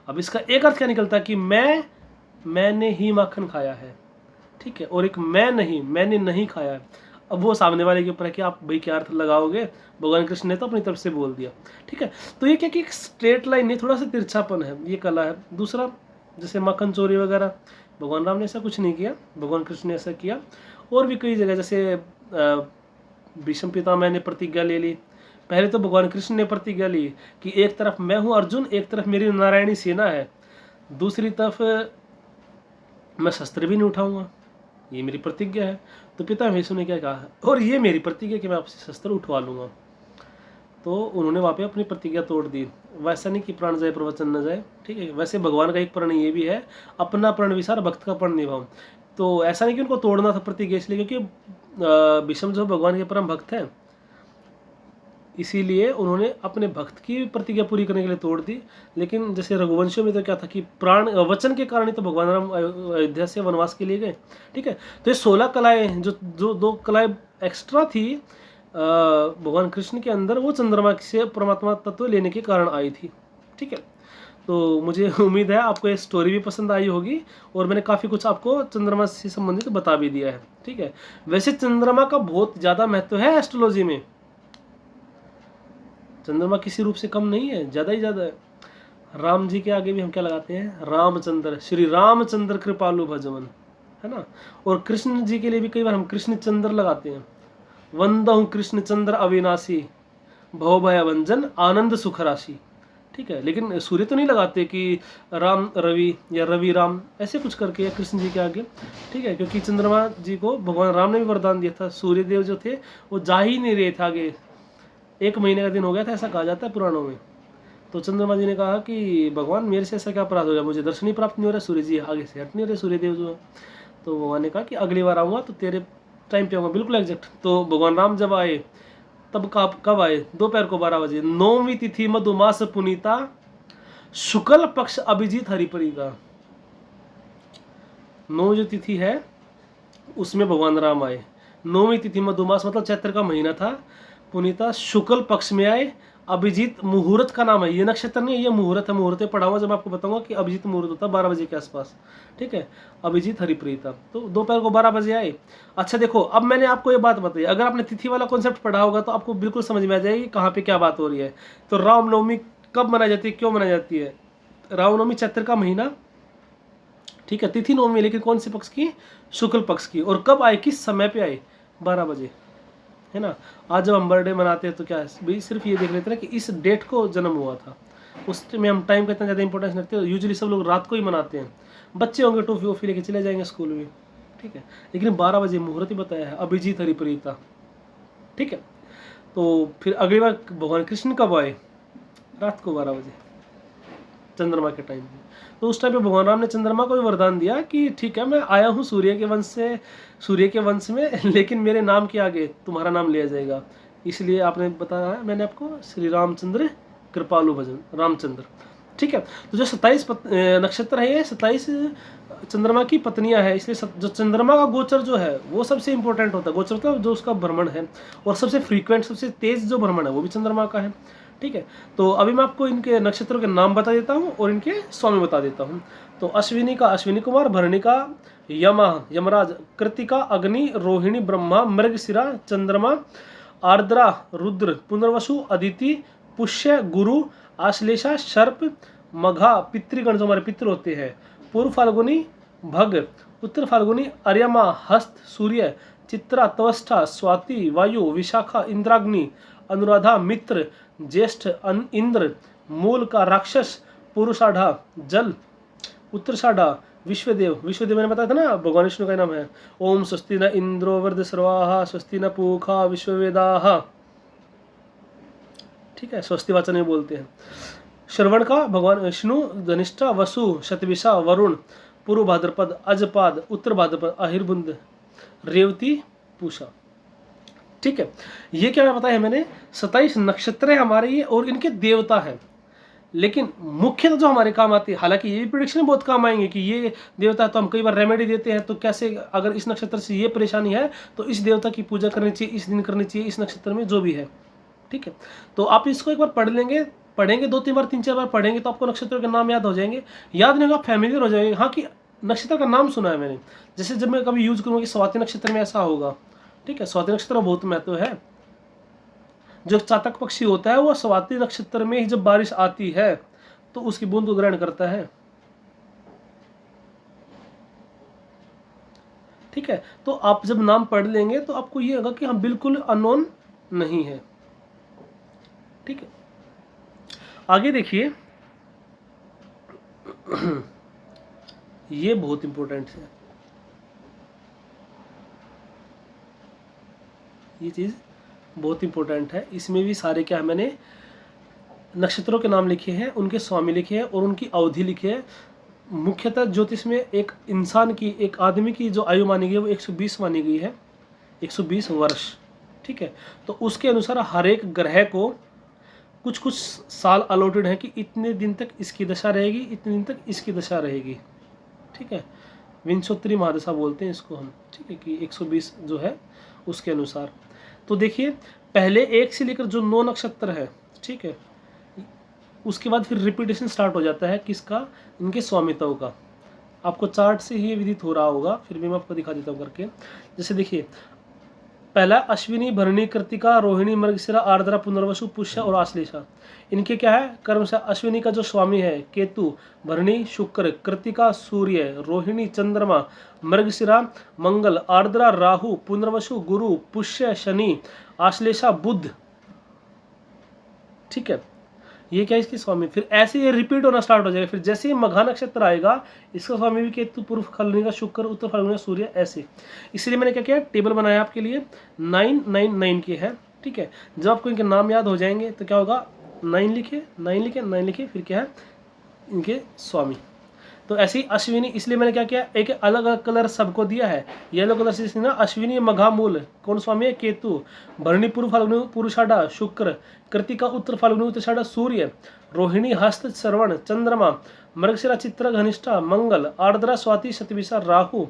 अब इसका एक अर्थ क्या निकलता कि मैंने ही माखन खाया है। ठीक है, और एक मैं नहीं, मैंने नहीं खाया है। अब वो सामने वाले के ऊपर है कि आप भाई क्या अर्थ लगाओगे, भगवान कृष्ण ने तो अपनी तरफ से बोल दिया। ठीक है, तो ये क्या कि एक स्ट्रेट लाइन नहीं, थोड़ा सा तिरछापन है, ये कला है। दूसरा, जैसे माखन चोरी वगैरह, भगवान राम ने ऐसा कुछ नहीं किया, भगवान कृष्ण ने ऐसा किया। और भी कई जगह, जैसे भीष्म पितामह ने प्रतिज्ञा ले ली। पहले तो भगवान कृष्ण ने प्रतिज्ञा ली कि एक तरफ मैं हूँ अर्जुन, एक तरफ मेरी नारायणी सेना है, दूसरी तरफ मैं शस्त्र भी नहीं उठाऊंगा, ये मेरी प्रतिज्ञा है। तो पिता भीष्म ने क्या कहा, और ये मेरी प्रतिज्ञा कि मैं आपसे शस्त्र उठवा लूंगा। तो उन्होंने वहाँ पे अपनी प्रतिज्ञा तोड़ दी। वैसा नहीं कि प्राण जाए पर वचन न जाए। ठीक है, वैसे भगवान का एक प्रण ये भी है, अपना प्रण विसार भक्त का प्रण निभाओ। तो ऐसा नहीं कि उनको तोड़ना था प्रतिज्ञा, इसलिए क्योंकि भीष्म जो भगवान के परम भक्त हैं, इसीलिए उन्होंने अपने भक्त की प्रतिज्ञा पूरी करने के लिए तोड़ दी। लेकिन जैसे रघुवंशियों में तो क्या था कि प्राण वचन के कारण ही तो भगवान राम अयोध्या से वनवास के लिए गए। ठीक है, तो ये 16 कलाएं, जो 2 कलाएं एक्स्ट्रा थी भगवान कृष्ण के अंदर, वो चंद्रमा से परमात्मा तत्व लेने के कारण आई थी। ठीक है, तो मुझे उम्मीद है आपको ये स्टोरी भी पसंद आई होगी, और मैंने काफ़ी कुछ आपको चंद्रमा से संबंधित बता भी दिया है। ठीक है, वैसे चंद्रमा का बहुत ज़्यादा महत्व है एस्ट्रोलॉजी में, चंद्रमा किसी रूप से कम नहीं है, ज़्यादा ही ज़्यादा है। राम जी के आगे भी हम क्या लगाते हैं, रामचंद्र, श्री रामचंद्र कृपालु भजवन, है ना। और कृष्ण जी के लिए भी कई बार हम कृष्ण चंद्र लगाते हैं, वंदहु कृष्ण चंद्र अविनाशी, भव भय भंजन आनंद सुख राशि। ठीक है, लेकिन सूर्य तो नहीं लगाते कि राम रवि या रवि राम ऐसे कुछ करके, या कृष्ण जी के आगे। ठीक है, क्योंकि चंद्रमा जी को भगवान राम ने भी वरदान दिया था, सूर्य देव जो थे वो जा ही नहीं रहे थे आगे, 1 महीने का दिन हो गया था, ऐसा कहा जाता है पुराणों में। तो चंद्रमा जी ने कहा कि भगवान मेरे से ऐसा क्या अपराध हो गया, मुझे दर्शन ही प्राप्त नहीं हो रहा, सूर्य जी आगे से हट नहीं रहे, सूर्यदेव जो है। तो भगवान ने कहा कि अगली बार आऊँगा तो तेरे टाइम पे आऊँगा, बिल्कुल एग्जैक्ट। तो भगवान राम जब आए, तब कब आए, दोपहर को 12 बजे, 9वीं तिथि मधुमास पुनीता, शुक्ल पक्ष अभिजीत हरिपरी का। 9 जो तिथि है उसमें भगवान राम आए, 9वीं तिथि मधुमास मतलब चैत्र का महीना था, पुनीता शुक्ल पक्ष में आए, अभिजीत मुहूर्त का नाम है, ये नक्षत्र नहीं है, ये मुहूर्त है। मुहूर्त पढ़ाऊंगा जब आपको बताऊंगा कि अभिजीत मुहूर्त होता है 12 बजे के आसपास, ठीक है। अभिजीत हरिप्रीता, तो दोपहर को 12 बजे आए। अच्छा देखो, अब मैंने आपको ये बात बताई, अगर आपने तिथि वाला कॉन्सेप्ट पढ़ा होगा तो आपको बिल्कुल समझ में आ जाएगी कहाँ पे क्या बात हो रही है। तो रामनवमी कब मनाई जाती है, क्यों मनाई जाती है? रामनवमी चैत्र का महीना, ठीक है, तिथि नवमी, लेकिन कौन से पक्ष की? शुक्ल पक्ष की। और कब आए, किस समय पे आए? 12 बजे, है ना। आज जब हम बर्थडे मनाते हैं तो क्या है भाई, सिर्फ ये देख लेते हैं कि इस डेट को जन्म हुआ था। उस में हम टाइम का इतना ज़्यादा इंपॉर्टेंस रखते हैं। यूजुअली सब लोग रात को ही मनाते हैं। बच्चे होंगे टॉफी वॉफी लेके चले जाएंगे स्कूल में, ठीक है, लेकिन 12 बजे मुहूर्त ही बताया है, अभिजीत हरिप्रीता, ठीक है। तो फिर अगली बार भगवान कृष्ण कब आए? रात को 12 बजे, चंद्रमा के टाइम पे। तो उस टाइम पे भगवान राम ने चंद्रमा को भी वरदान दिया कि ठीक है, मैं आया हूँ सूर्य के वंश से, सूर्य के वंश में, लेकिन मेरे नाम के आगे तुम्हारा नाम लिया जाएगा। इसलिए आपने बताया मैंने आपको, श्री रामचंद्र कृपालु भजन रामचंद्र, ठीक है। तो जो 27 नक्षत्र है, ये 27 चंद्रमा की पत्नियां हैं, इसलिए जो चंद्रमा का गोचर जो है वो सबसे इंपॉर्टेंट होता है। गोचर मतलब जो उसका भ्रमण है, और सबसे फ्रीक्वेंट, सबसे तेज जो भ्रमण है वो भी चंद्रमा का है, ठीक है। तो अभी मैं आपको इनके नक्षत्रों के नाम बता देता हूँ और इनके स्वामी बता देता हूँ। तो अश्विनी का अश्विनी कुमार, भरणी का यमा यमराज, कृतिका अग्नि, रोहिणी ब्रह्मा, मृगशिरा चंद्रमा, आर्द्रा रुद्र, पुनर्वसु अदिति, पुष्य गुरु, आश्लेषा सर्प, मघा पितृगण जो हमारे पितृ होते हैं, पूर्व फाल्गुनी भग, उत्तर फाल्गुनी अर्यमा हस्त सूर्य, चित्रा त्वष्टा स्वाति वायु, विशाखा इंद्राग्नि, अनुराधा मित्र, ज्येष्ठ इंद्र, मूल का राक्षस, पुरुषाढ़ा जल, उत्तराषाढ़ा विश्वदेव। विश्वदेव मैंने बताया था ना, भगवान विष्णु का नाम है। ओम स्वस्ति न इंद्रो वर्ध सर्वाः, स्वस्ति न पूषा विश्ववेदाः, ठीक है, स्वस्ति वाचन में बोलते हैं। श्रवण का भगवान विष्णु, धनिष्ठा वसु, शतविषा वरुण, पूर्व भाद्रपद अजपाद, उत्तर भाद्रपद अहिर्बुंद, रेवती पूषा, ठीक है। ये क्या बताया है मैंने, 27 नक्षत्र है हमारे ये, और इनके देवता हैं। लेकिन मुख्य तो जो हमारे काम आती है, हालांकि ये प्रेडिक्शन बहुत काम आएंगे कि ये देवता, तो हम कई बार रेमेडी देते हैं, तो कैसे अगर इस नक्षत्र से ये परेशानी है तो इस देवता की पूजा करनी चाहिए, इस दिन करनी चाहिए, इस नक्षत्र में जो भी है, ठीक है। तो आप इसको एक बार पढ़ लेंगे, पढ़ेंगे 2-3 बार, 3-4 बार पढ़ेंगे तो आपको नक्षत्रों के नाम याद हो जाएंगे। याद नहीं होगा, फैमिलियर हो जाएंगे, हाँ कि नक्षत्र का नाम सुना है मैंने। जैसे जब मैं कभी यूज करूँगा कि स्वाति नक्षत्र में ऐसा होगा, ठीक है, स्वाति नक्षत्र में बहुत महत्व है। जो चातक पक्षी होता है वो स्वाति नक्षत्र में ही जब बारिश आती है तो उसकी बूंद को ग्रहण करता है, ठीक है। तो आप जब नाम पढ़ लेंगे तो आपको ये होगा कि हम बिल्कुल अननोन नहीं है, ठीक है। आगे देखिए, ये बहुत इंपॉर्टेंट है, ये चीज बहुत इंपॉर्टेंट है। इसमें भी सारे क्या है, मैंने नक्षत्रों के नाम लिखे हैं, उनके स्वामी लिखे हैं और उनकी अवधि लिखी है। मुख्यतः ज्योतिष में एक इंसान की, एक आदमी की जो आयु मानी गई है वो 120 मानी गई है, 120 वर्ष, ठीक है। तो उसके अनुसार हर एक ग्रह को कुछ कुछ साल अलॉटेड है कि इतने दिन तक इसकी दशा रहेगी, इतने दिन तक इसकी दशा रहेगी, ठीक है। विंशोत्तरी महादशा बोलते हैं इसको हम, ठीक है, कि 120 जो है उसके अनुसार। तो देखिए, पहले 1 से लेकर जो 9 नक्षत्र है, ठीक है, उसके बाद फिर रिपीटेशन स्टार्ट हो जाता है किसका, इनके स्वामित्व का। आपको चार्ट से ही विदित हो रहा होगा, फिर भी मैं आपको दिखा देता हूँ करके। जैसे देखिए, पहला अश्विनी, भरणी, कृतिका, रोहिणी, मृगशिरा, आर्द्रा, पुनर्वसु, पुष्य और आश्लेषा। इनके क्या है कर्म से, अश्विनी का जो स्वामी है केतु, भरणी शुक्र, कृतिका सूर्य, रोहिणी चंद्रमा, मृगशिरा मंगल, आर्द्रा राहु, पुनर्वसु गुरु, पुष्य शनि, आश्लेषा बुध, ठीक है। ये क्या है इसकी स्वामी। फिर ऐसे ये रिपीट होना स्टार्ट हो जाएगा। फिर जैसे ही मघा नक्षत्र आएगा, इसका स्वामी भी केतु, पूर्व फाल्गुनी का शुक्र, उत्तर फाल्गुनी का सूर्य, ऐसे। इसलिए मैंने क्या किया, टेबल बनाया आपके लिए, 999 के है, ठीक है। जब आपको इनके नाम याद हो जाएंगे तो क्या होगा, 9 लिखे, 9 लिखे, 9 लिखे, फिर क्या है इनके स्वामी। तो ऐसे ही अश्विनी, इसलिए मैंने क्या किया, एक अलग अलग कलर सबको दिया है। येलो कलर से ना, अश्विनी मघा मूल कौन स्वामी है, केतु, भरणी पूर्व फाल्गुनी पुरुषाढ़ा शुक्र, कृतिका उत्तर फाल्गुनी उत्तराषाढ़ा सूर्य, रोहिणी हस्त श्रवण चंद्रमा, मृगशिरा चित्र घनिष्ठा मंगल, आर्द्रा स्वाति शतविषा राहु,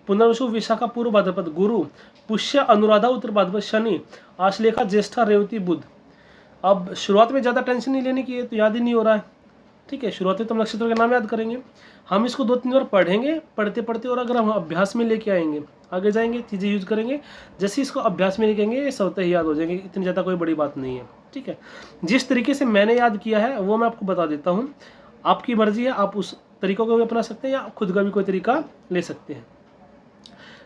पुनर्वसु विशाखा पूर्व भाद्रपद गुरु, पुष्य अनुराधा उत्तर भाद्रपद शनि, आश्लेषा ज्येष्ठा रेवती बुध। अब शुरुआत में ज़्यादा टेंशन नहीं लेने की है, तो याद ही नहीं हो रहा है, ठीक है। शुरुआत में तो हम नक्षत्रों के नाम याद करेंगे, हम इसको 2-3 बार पढ़ेंगे पढ़ते पढ़ते, और अगर हम अभ्यास में लेके आएंगे, आगे जाएंगे, चीज़ें यूज करेंगे, जैसे इसको अभ्यास में लेके आएंगे ये स्वतः ही याद हो जाएंगे, इतनी ज़्यादा कोई बड़ी बात नहीं है, ठीक है। जिस तरीके से मैंने याद किया है वो मैं आपको बता देता हूँ, आपकी मर्जी है, आप उस तरीकों को भी अपना सकते हैं या खुद का भी कोई तरीका ले सकते हैं।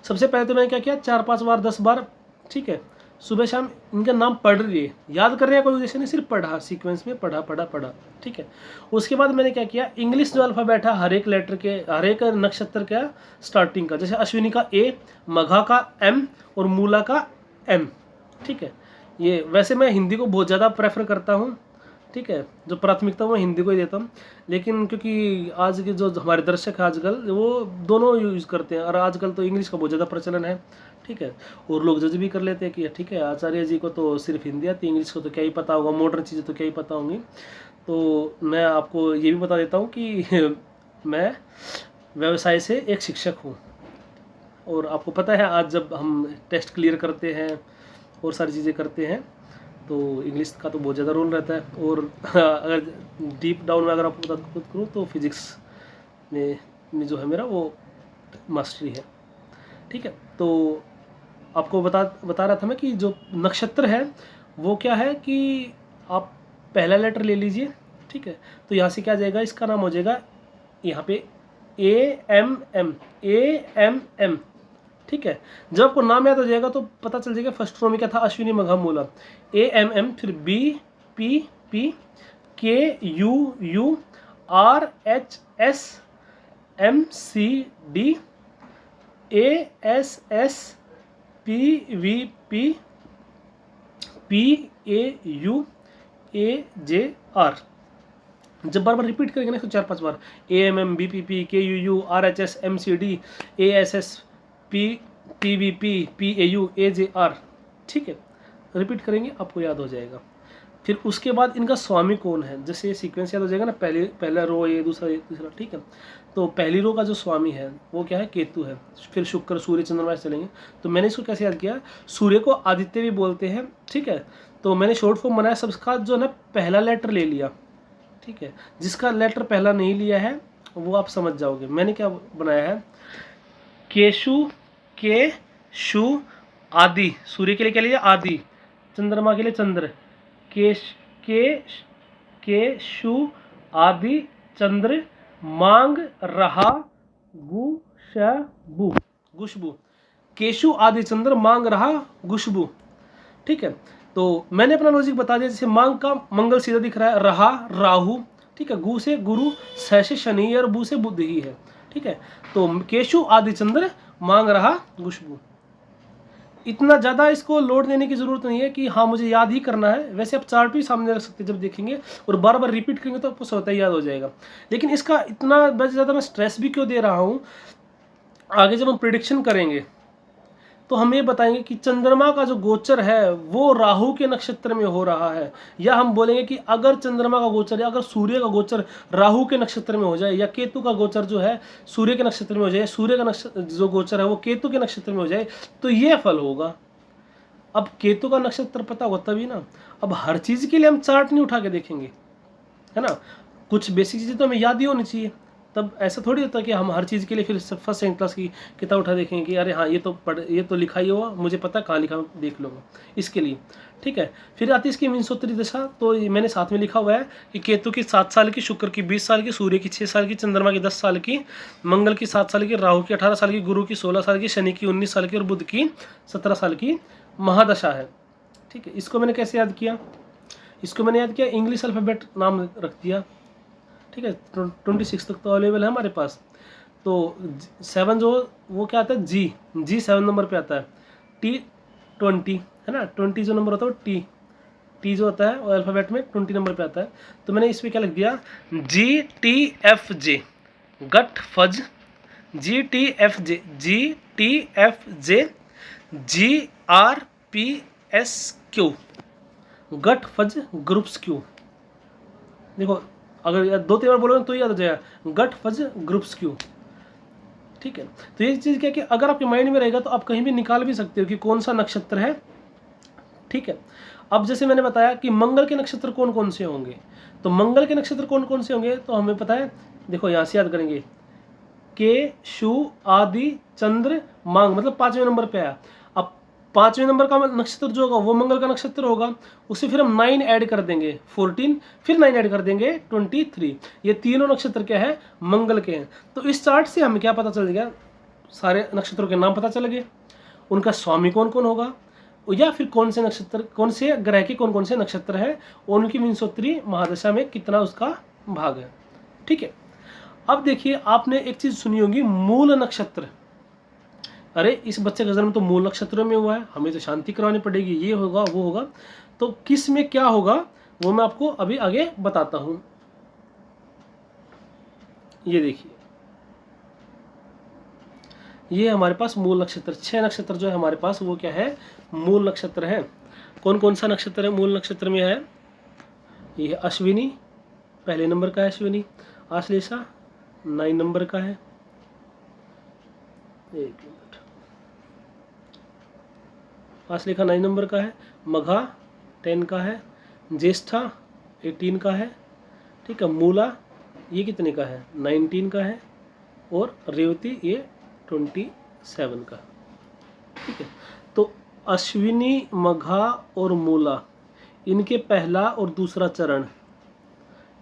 सबसे पहले तो मैंने क्या किया, 4-5 बार 10 बार, ठीक है, सुबह शाम इनका नाम पढ़ लिए, याद कर रहे हैं कोई उद्देश्य नहीं, सिर्फ पढ़ा, सीक्वेंस में पढ़ा पढ़ा पढ़ा, ठीक है। उसके बाद मैंने क्या किया, इंग्लिश जो अल्फ़ाबेट है हर एक लेटर के, हर एक नक्षत्र का स्टार्टिंग का, जैसे अश्विनी का ए, मघा का एम और मूला का एम, ठीक है। ये वैसे मैं हिंदी को बहुत ज़्यादा प्रेफर करता हूँ, ठीक है, जो प्राथमिकता मैं हिंदी को ही देता हूँ, लेकिन क्योंकि आज के जो हमारे दर्शक हैं आजकल वो दोनों यूज़ करते हैं, और आजकल तो इंग्लिश का बहुत ज़्यादा प्रचलन है, ठीक है। और लोग जज भी कर लेते हैं कि ठीक है आचार्य जी को तो सिर्फ हिंदी आती है, इंग्लिश को तो क्या ही पता होगा, मॉडर्न चीज़ें तो क्या ही पता होंगी। तो मैं आपको ये भी बता देता हूँ कि मैं व्यवसाय से एक शिक्षक हूँ, और आपको पता है आज जब हम टेस्ट क्लियर करते हैं और सारी चीज़ें करते हैं तो इंग्लिश का तो बहुत ज़्यादा रोल रहता है, और अगर डीप डाउन में अगर आपको बता करूँ तो फिजिक्स में जो है मेरा वो मास्टरी है, ठीक है। तो आपको बता रहा था मैं कि जो नक्षत्र है वो क्या है कि आप पहला लेटर ले लीजिए, ठीक है। तो यहाँ से क्या जाएगा, इसका नाम हो जाएगा यहाँ पे AMM, ठीक है। जब आपको नाम याद हो जाएगा तो पता चल जाएगा फर्स्ट रो में क्या था, अश्विनी मघा मूला, AMM, फिर BP, KUU, RHS, MCD, ASS, PVP, PAU, AJR। जब बार बार रिपीट करेंगे ना, तो 4-5 बार AMM, BPP, KUU, RHS, MCD, ASS, PVP, PAU, AJR, ठीक है, रिपीट करेंगे आपको याद हो जाएगा। फिर उसके बाद इनका स्वामी कौन है, जैसे सीक्वेंस याद हो जाएगा ना, पहला रो ये, दूसरा ये, तीसरा, ठीक है। तो पहली रो का जो स्वामी है वो क्या है, केतु है। फिर शुक्र, सूर्य, चंद्रमा से चलेंगे। तो मैंने इसको कैसे याद किया, सूर्य को आदित्य भी बोलते हैं, ठीक है। तो मैंने शॉर्ट फॉर्म बनाया, सबका जो ना पहला लेटर ले लिया, ठीक है। जिसका लेटर पहला नहीं लिया है वो आप समझ जाओगे। मैंने क्या बनाया है, केशु, के शु आदि, सूर्य के लिए क्या लिया, आदि, चंद्रमा के लिए चंद्र, के शु आदि चंद्र, मांग रहा गुशबु, गुशबु, केशु आदि चंद्र, मांग रहा गुशबु, ठीक है। तो मैंने अपना लॉजिक बता दिया, जैसे मांग का मंगल सीधा दिख रहा है, रहा राहु, ठीक है, गु से गुरु, स से शनि और बु से बुध ही है, ठीक है। तो केशु आदि चंद्र, मांग रहा गुशबु। इतना ज़्यादा इसको लोड देने की ज़रूरत नहीं है कि हाँ मुझे याद ही करना है, वैसे आप चार्ट भी सामने रख सकते हैं जब देखेंगे, और बार बार रिपीट करेंगे तो आपको स्वतः याद हो जाएगा। लेकिन इसका इतना ज़्यादा मैं स्ट्रेस भी क्यों दे रहा हूँ, आगे जब हम प्रिडिक्शन करेंगे तो हम ये बताएंगे कि चंद्रमा का जो गोचर है वो राहु के नक्षत्र में हो रहा है, या हम बोलेंगे कि अगर चंद्रमा का गोचर या अगर सूर्य का गोचर राहु के नक्षत्र में हो जाए, या केतु का गोचर जो है सूर्य के नक्षत्र में हो जाए, सूर्य का नक्षत्र जो गोचर है वो केतु के नक्षत्र में हो जाए, तो ये फल होगा। अब केतु का नक्षत्र पता होगा तभी ना। अब हर चीज़ के लिए हम चार्ट नहीं उठा के देखेंगे, है ना, कुछ बेसिक चीज़ें तो हमें याद ही होनी चाहिए। तब ऐसा थोड़ी होता कि हम हर चीज़ के लिए फिर फर्स्ट सेकंड क्लास की किताब उठा देखेंगे कि अरे हाँ ये तो लिखा ही हुआ, मुझे पता कहाँ लिखा, देख लूँगा इसके लिए, ठीक है। फिर आती है इसकी विंशोत्तरी दशा, तो मैंने साथ में लिखा हुआ है कि केतु की 7 साल की, शुक्र की 20 साल की, सूर्य की 6 साल की, चंद्रमा की 10 साल की, मंगल की 7 साल की, राहु की 18 साल की, गुरु की 16 साल की, शनि की 19 साल की और बुध की 17 साल की महादशा है, ठीक है। इसको मैंने कैसे याद किया, इसको मैंने याद किया, इंग्लिश अल्फ़ाबेट नाम रख दिया, ठीक है। 26 तक तो अवेलेबल है हमारे पास। तो 7 जो वो क्या आता है, जी 7 नंबर पे आता है, T20 है ना, 20 जो नंबर होता है वो टी जो होता है वो अल्फ़ाबेट में 20 नंबर पे आता है। तो मैंने इस पर क्या लिख दिया, GTFJ, गट फज, GTFJ, GRPSQ, गट फज ग्रुप्स क्यू। देखो अगर 2-3 बार बोलोगे तो याद हो जाएगा, गट फज ग्रुप्स क्यू, ठीक है। तो ये चीज़ क्या है कि अगर आपके माइंड में रहेगा तो आप कहीं भी निकाल भी सकते हो कि कौन सा नक्षत्र है ठीक है। अब जैसे मैंने बताया कि मंगल के नक्षत्र कौन कौन से होंगे, तो मंगल के नक्षत्र कौन कौन से होंगे तो हमें पता है, देखो यहाँ से याद करेंगे, के, शु, आदि, चंद्र, मांग, मतलब 5वें नंबर पे आया। अब 5वें नंबर का नक्षत्र जो होगा वो मंगल का नक्षत्र होगा, उससे फिर हम 9 ऐड कर देंगे 14, फिर 9 ऐड कर देंगे 23। ये तीनों नक्षत्र क्या है, मंगल के हैं। तो इस चार्ट से हमें क्या पता चल गया, सारे नक्षत्रों के नाम पता चल गए, उनका स्वामी कौन कौन होगा, या फिर कौन से नक्षत्र, कौन से ग्रह के कौन कौन से नक्षत्र हैं, और उनकी विंशोत्तरी महादशा में कितना उसका भाग है। ठीक है। अब देखिए, आपने एक चीज सुनी होगी, मूल नक्षत्र। अरे इस बच्चे का जन्म तो मूल नक्षत्र में हुआ है, हमें तो शांति करवानी पड़ेगी, ये होगा वो होगा। तो किस में क्या होगा वो मैं आपको अभी आगे बताता हूं। ये देखिए, ये हमारे पास मूल नक्षत्र, 6 नक्षत्र जो है हमारे पास वो क्या है, मूल नक्षत्र है। कौन कौन सा नक्षत्र है मूल नक्षत्र में है, ये है अश्विनी, पहले नंबर का है अश्विनी। आश्लेषा 9 नंबर का है, एक मिनट, आश्लेषा 9 नंबर का है। मघा 10 का है, ज्येष्ठा 18 का है, ठीक है। मूला ये कितने का है, 19 का है, और रेवती ये 27 का, ठीक है। तो अश्विनी, मघा और मूला, इनके पहला और दूसरा चरण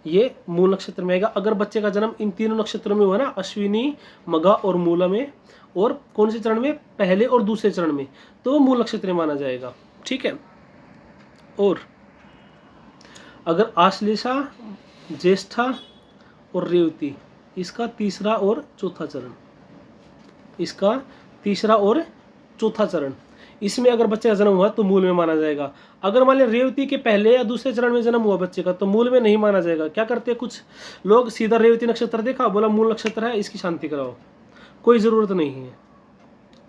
ये मूल नक्षत्र में आएगा। अगर बच्चे का जन्म इन तीनों नक्षत्रों में हुआ ना, अश्विनी, मघा और मूला में, और कौन से चरण में, पहले और दूसरे चरण में, तो वो मूल नक्षत्र माना जाएगा, ठीक है। और अगर आश्लेषा, ज्येष्ठा और रेवती, इसका तीसरा और चौथा चरण, इसका तीसरा और चौथा चरण, इसमें अगर बच्चे का जन्म हुआ तो मूल में माना जाएगा। अगर मान लिया रेवती के पहले या दूसरे चरण में जन्म हुआ बच्चे का तो मूल में नहीं माना जाएगा। क्या करते हैं कुछ लोग, सीधा रेवती नक्षत्र देखा, बोला मूल नक्षत्र है, इसकी शांति कराओ, कोई ज़रूरत नहीं है,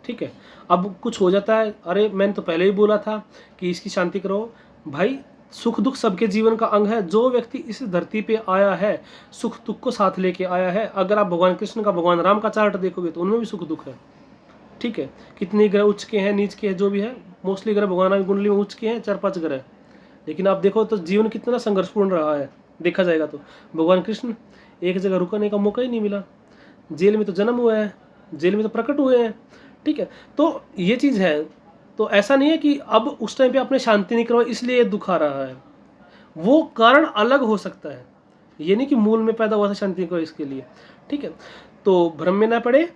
ठीक है। अब कुछ हो जाता है, अरे मैंने तो पहले ही बोला था कि इसकी शांति कराओ। भाई सुख दुख सबके जीवन का अंग है, जो व्यक्ति इस धरती पे आया है सुख दुख को साथ लेके आया है। अगर आप भगवान कृष्ण का, भगवान राम का चार्ट देखोगे तो उनमें भी सुख दुख है, ठीक है। कितने ग्रह उच्च के हैं, नीच के हैं, जो भी है, मोस्टली ग्रह भगवान की कुंडली में उच्च के हैं, 4-5 ग्रह। लेकिन आप देखो तो जीवन कितना संघर्षपूर्ण रहा है, देखा जाएगा तो। भगवान कृष्ण एक जगह रुकने का मौका ही नहीं मिला, जेल में तो जन्म हुआ है, जेल में तो प्रकट हुए हैं, ठीक है। तो ये चीज़ है। तो ऐसा नहीं है कि अब उस टाइम पे आपने शांति नहीं करवाई इसलिए दुख आ रहा है, वो कारण अलग हो सकता है, ये नहीं कि मूल में पैदा हुआ था शांति करो इसके लिए, ठीक है। तो भ्रम में ना पड़े।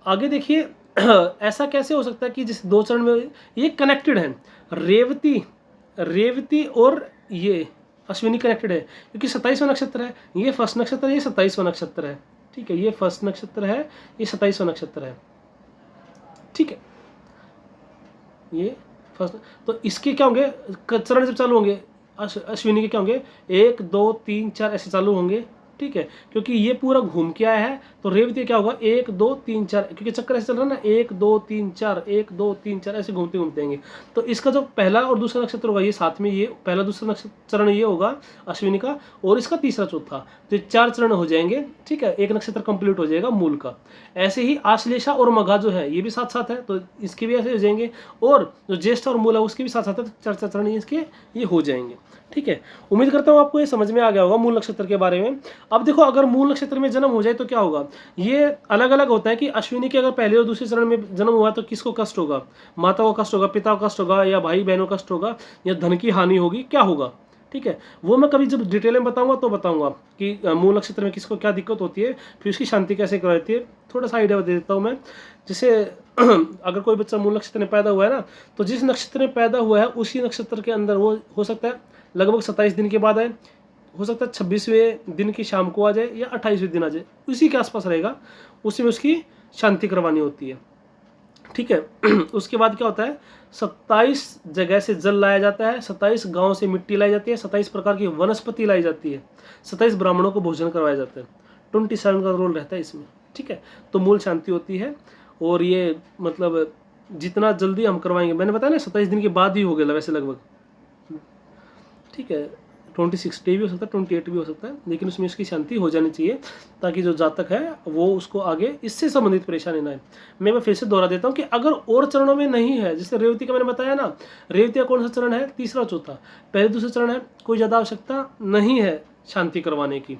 आगे देखिए, ऐसा कैसे हो सकता है कि जिस 2 चरण में ये कनेक्टेड है, रेवती और ये अश्विनी कनेक्टेड है, क्योंकि 27वां नक्षत्र है, ये फर्स्ट नक्षत्र है, ये 27वां नक्षत्र है, ठीक है। ये फर्स्ट नक्षत्र है, ये 27वां नक्षत्र है, ठीक है। ये फर्स्ट, तो इसके क्या होंगे चरण जब चालू होंगे, अश्विनी के क्या होंगे, 1 2 3 4 ऐसे चालू होंगे, ठीक है। क्योंकि ये पूरा घूम के आया है, तो रेवती क्या होगा, 1 2 3 4, क्योंकि चक्कर ऐसे चल रहा है ना, 1 2 3 4 1 2 3 4 ऐसे घूमते घूमते आएंगे। तो इसका जो पहला और दूसरा नक्षत्र होगा ये साथ में, ये पहला दूसरा नक्षत्र चरण ये होगा अश्विनी का, और इसका तीसरा चौथा, तो 4 चरण हो जाएंगे, ठीक है। एक नक्षत्र कंप्लीट हो जाएगा मूल का। ऐसे ही आश्लेषा और मघा जो है ये भी साथ साथ है, तो इसके भी ऐसे हो जाएंगे, और जो ज्येष्ठ और मूल है उसके भी साथ साथ है, तो 4 चरण इसके ये हो जाएंगे, ठीक है। उम्मीद करता हूँ आपको ये समझ में आ गया होगा मूल नक्षत्र के बारे में। अब देखो, अगर मूल नक्षत्र में जन्म हो जाए तो क्या होगा, ये अलग अलग होता है कि अश्विनी के अगर पहले और दूसरे चरण में जन्म हुआ तो किसको कष्ट होगा, माता को कष्ट होगा, पिता को कष्ट होगा, या भाई बहनों को कष्ट होगा, या धन की हानि होगी, क्या होगा, ठीक है। वो मैं कभी जब डिटेल में बताऊंगा तो बताऊंगा कि मूल नक्षत्र में किसको क्या दिक्कत होती है, फिर उसकी शांति कैसे करवाती है, थोड़ा सा आइडिया दे देता हूँ मैं। जैसे अगर कोई बच्चा मूल नक्षत्र में पैदा हुआ है ना, तो जिस नक्षत्र में पैदा हुआ है उसी नक्षत्र के अंदर वो हो सकता है लगभग 27 दिन के बाद आए, हो सकता है 26वें दिन की शाम को आ जाए, या 28वें दिन आ जाए, उसी के आसपास रहेगा, उसी में उसकी शांति करवानी होती है, ठीक है। उसके बाद क्या होता है, 27 जगह से जल लाया जाता है, 27 गांव से मिट्टी लाई जाती है, 27 प्रकार की वनस्पति लाई जाती है, 27 ब्राह्मणों को भोजन करवाया जाता है, 27 का रोल रहता है इसमें, ठीक है। तो मूल शांति होती है, और ये मतलब जितना जल्दी हम करवाएंगे, मैंने बताया ना 27 दिन के बाद ही हो गया वैसे लगभग, ठीक है। 26 डे भी हो सकता है, 28 भी हो सकता है, लेकिन उसमें इसकी शांति हो जानी चाहिए ताकि जो जातक है वो उसको आगे इससे संबंधित परेशानी ना आए। मैं फिर से दोहरा देता हूँ कि अगर और चरणों में नहीं है, जैसे रेवती का मैंने बताया ना, रेवती का कौन सा चरण है, तीसरा चौथा, पहले दूसरे चरण है, कोई ज़्यादा आवश्यकता नहीं है शांति करवाने की।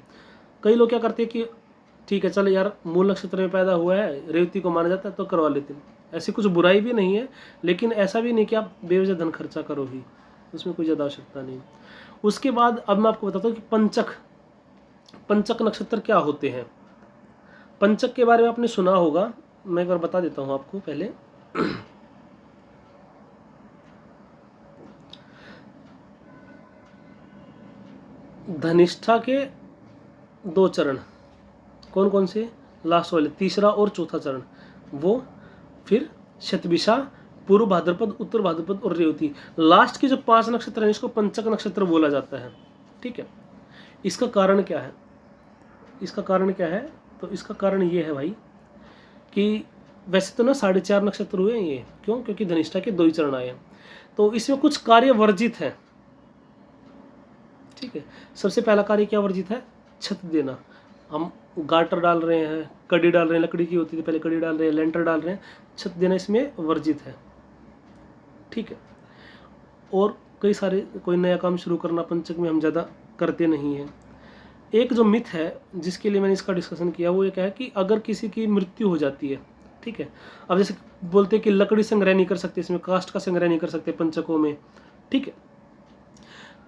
कई लोग क्या करते हैं कि ठीक है चल यार मूल नक्षत्र में पैदा हुआ है, रेवती को माना जाता है तो करवा लेते हैं, ऐसी कुछ बुराई भी नहीं है, लेकिन ऐसा भी नहीं कि आप बेवजह धन खर्चा करो ही, उसमें कोई ज़्यादा आवश्यकता नहीं। उसके बाद अब मैं आपको बताता हूँ कि पंचक नक्षत्र क्या होते हैं। पंचक के बारे में आपने सुना होगा, मैं एक बार बता देता हूँ आपको पहले। धनिष्ठा के 2 चरण कौन कौन से, लास्ट वाले तीसरा और चौथा चरण वो, फिर शतभिषा, पूर्व भाद्रपद, उत्तर भाद्रपद और रेवती, लास्ट के जो 5 नक्षत्र हैं इसको पंचक नक्षत्र बोला जाता है। ठीक है, इसका कारण क्या है, तो इसका कारण ये है भाई कि वैसे तो ना 4.5 नक्षत्र हुए हैं ये, क्यों, क्योंकि धनिष्ठा के 2 ही चरण आए हैं, तो इसमें कुछ कार्य वर्जित है। ठीक है, सबसे पहला कार्य क्या वर्जित है, छत देना। हम गाटर डाल रहे हैं, कड़ी डाल रहे हैं, लकड़ी की होती थी पहले, कड़ी डाल रहे हैं, लेंटर डाल रहे हैं, छत देना इसमें वर्जित है। ठीक है, और कई सारे कोई नया काम शुरू करना पंचक में हम ज़्यादा करते नहीं हैं। एक जो मिथ है जिसके लिए मैंने इसका डिस्कशन किया वो ये क्या है कि अगर किसी की मृत्यु हो जाती है, ठीक है, अब जैसे बोलते हैं कि लकड़ी संग्रह नहीं कर सकते, इसमें काष्ठ का संग्रह नहीं कर सकते पंचकों में। ठीक है,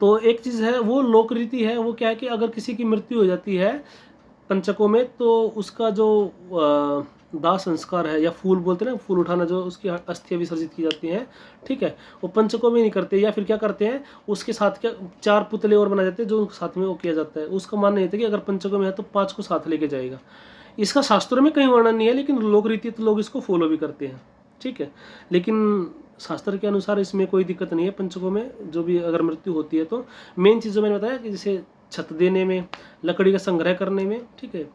तो एक चीज़ है वो लोक रीति है, वो क्या है कि अगर किसी की मृत्यु हो जाती है पंचकों में तो उसका जो दाह संस्कार है, या फूल बोलते हैं ना, फूल उठाना, जो उसकी अस्थियां विसर्जित की जाती हैं, ठीक है, वो पंचकों में नहीं करते, या फिर क्या करते हैं उसके साथ क्या 4 पुतले और बनाए जाते हैं जो साथ में वो किया जाता है। उसका मानना ये था कि अगर पंचकों में है तो 5 को साथ लेके जाएगा। इसका शास्त्रों में कहीं वर्णन नहीं है, लेकिन लोक रीति तो लोग इसको फॉलो भी करते हैं। ठीक है, लेकिन शास्त्र के अनुसार इसमें कोई दिक्कत नहीं है। पंचकों में जो भी अगर मृत्यु होती है तो मेन चीज़ जो मैंने बताया कि जैसे छत देने में, लकड़ी का संग्रह करने में, ठीक है,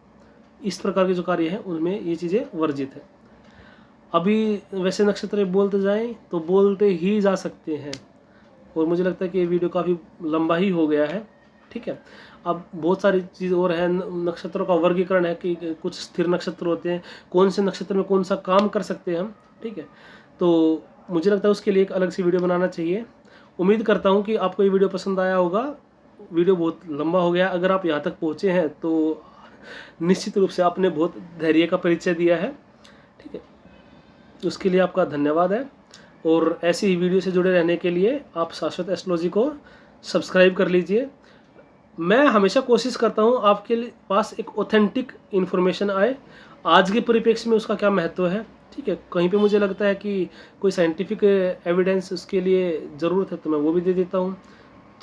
इस प्रकार के जो कार्य हैं उनमें ये चीज़ें वर्जित है। अभी वैसे नक्षत्र बोलते जाएं तो बोलते ही जा सकते हैं, और मुझे लगता है कि ये वीडियो काफ़ी लंबा ही हो गया है। ठीक है, अब बहुत सारी चीज़ और है, नक्षत्रों का वर्गीकरण है कि कुछ स्थिर नक्षत्र होते हैं, कौन से नक्षत्र में कौन सा काम कर सकते हैं हम। ठीक है, तो मुझे लगता है उसके लिए एक अलग सी वीडियो बनाना चाहिए। उम्मीद करता हूँ कि आपको ये वीडियो पसंद आया होगा। वीडियो बहुत लंबा हो गया, अगर आप यहाँ तक पहुँचे हैं तो निश्चित रूप से आपने बहुत धैर्य का परिचय दिया है। ठीक है, उसके लिए आपका धन्यवाद है, और ऐसी ही वीडियो से जुड़े रहने के लिए आप शाश्वत एस्ट्रोलॉजी को सब्सक्राइब कर लीजिए। मैं हमेशा कोशिश करता हूँ आपके पास एक ऑथेंटिक इन्फॉर्मेशन आए, आज के परिप्रेक्ष्य में उसका क्या महत्व है। ठीक है, कहीं पे मुझे लगता है कि कोई साइंटिफिक एविडेंस उसके लिए ज़रूरत है तो मैं वो भी दे देता हूँ।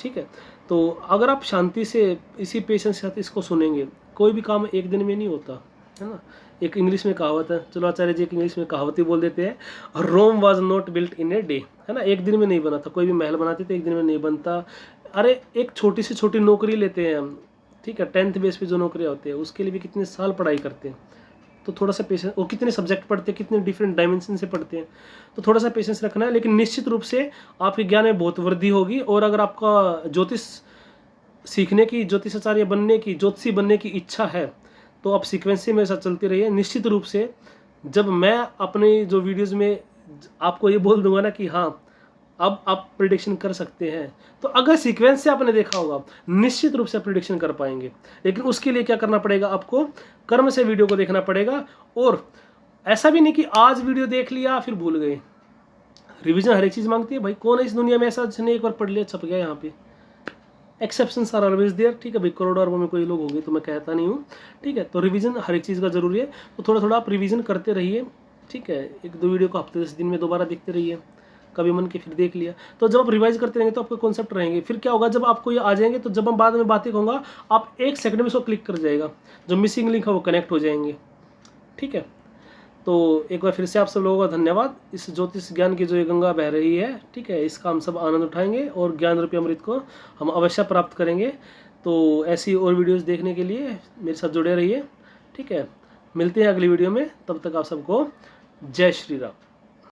ठीक है, तो अगर आप शांति से इसी पेशेंस के साथ इसको सुनेंगे, कोई भी काम एक दिन में नहीं होता है ना। एक इंग्लिश में कहावत है, चलो आचार्य जी एक इंग्लिश में कहावत ही बोल देते हैं, Rome was not built in a day, है ना, एक दिन में नहीं बना था। कोई भी महल बनाते थे एक दिन में नहीं बनता। अरे एक छोटी से छोटी नौकरी लेते हैं हम, ठीक है, 10th बेस पे जो नौकरियाँ होती है उसके लिए भी कितने साल पढ़ाई करते हैं। तो थोड़ा सा पेशेंस, और कितने सब्जेक्ट पढ़ते हैं, कितने डिफरेंट डायमेंशन से पढ़ते हैं, तो थोड़ा सा पेशेंस रखना है। लेकिन निश्चित रूप से आपके ज्ञान में बहुत वृद्धि होगी। और अगर आपका ज्योतिष सीखने की, ज्योतिषाचार्य बनने की, ज्योतिषी बनने की इच्छा है तो आप सीक्वेंस से मेरे साथ चलते रहिए। निश्चित रूप से जब मैं अपने जो वीडियोज़ में आपको ये बोल दूंगा ना कि हाँ अब आप प्रिडिक्शन कर सकते हैं, तो अगर सीक्वेंस से आपने देखा होगा निश्चित रूप से प्रिडिक्शन कर पाएंगे। लेकिन उसके लिए क्या करना पड़ेगा, आपको कर्म से वीडियो को देखना पड़ेगा। और ऐसा भी नहीं कि आज वीडियो देख लिया फिर भूल गए, रिवीजन हर एक चीज़ मांगती है भाई। कौन है इस दुनिया में ऐसा जिसने एक बार पढ़ लिया छप गया, यहाँ पे एक्सेप्शंस आर ऑलवेज देयर। ठीक है भाई, करोड़ों अरबों में कोई लोग होंगे तो मैं कहता नहीं हूँ। ठीक है, तो रिवीजन हर एक चीज़ का जरूरी है, तो थोड़ा थोड़ा आप रिवीजन करते रहिए। ठीक है, 1-2 वीडियो को हफ्ते 10 दिन में दोबारा देखते रहिए, कभी मन के फिर देख लिया। तो जब आप रिवाइज करते रहेंगे तो आपके कॉन्सेप्ट रहेंगे। फिर क्या होगा, जब आपको ये आ जाएंगे तो जब हम बाद में बातें कहूँगा आप 1 सेकंड में इसको क्लिक कर जाएगा, जो मिसिंग लिंक है वो कनेक्ट हो जाएंगे। ठीक है, तो एक बार फिर से आप सब लोगों का धन्यवाद। इस ज्योतिष ज्ञान की जो ये गंगा बह रही है, ठीक है, इसका हम सब आनंद उठाएंगे और ज्ञान रूपी अमृत को हम अवश्य प्राप्त करेंगे। तो ऐसी और वीडियोस देखने के लिए मेरे साथ जुड़े रहिए। ठीक है, मिलते हैं अगली वीडियो में, तब तक आप सबको जय श्री राम।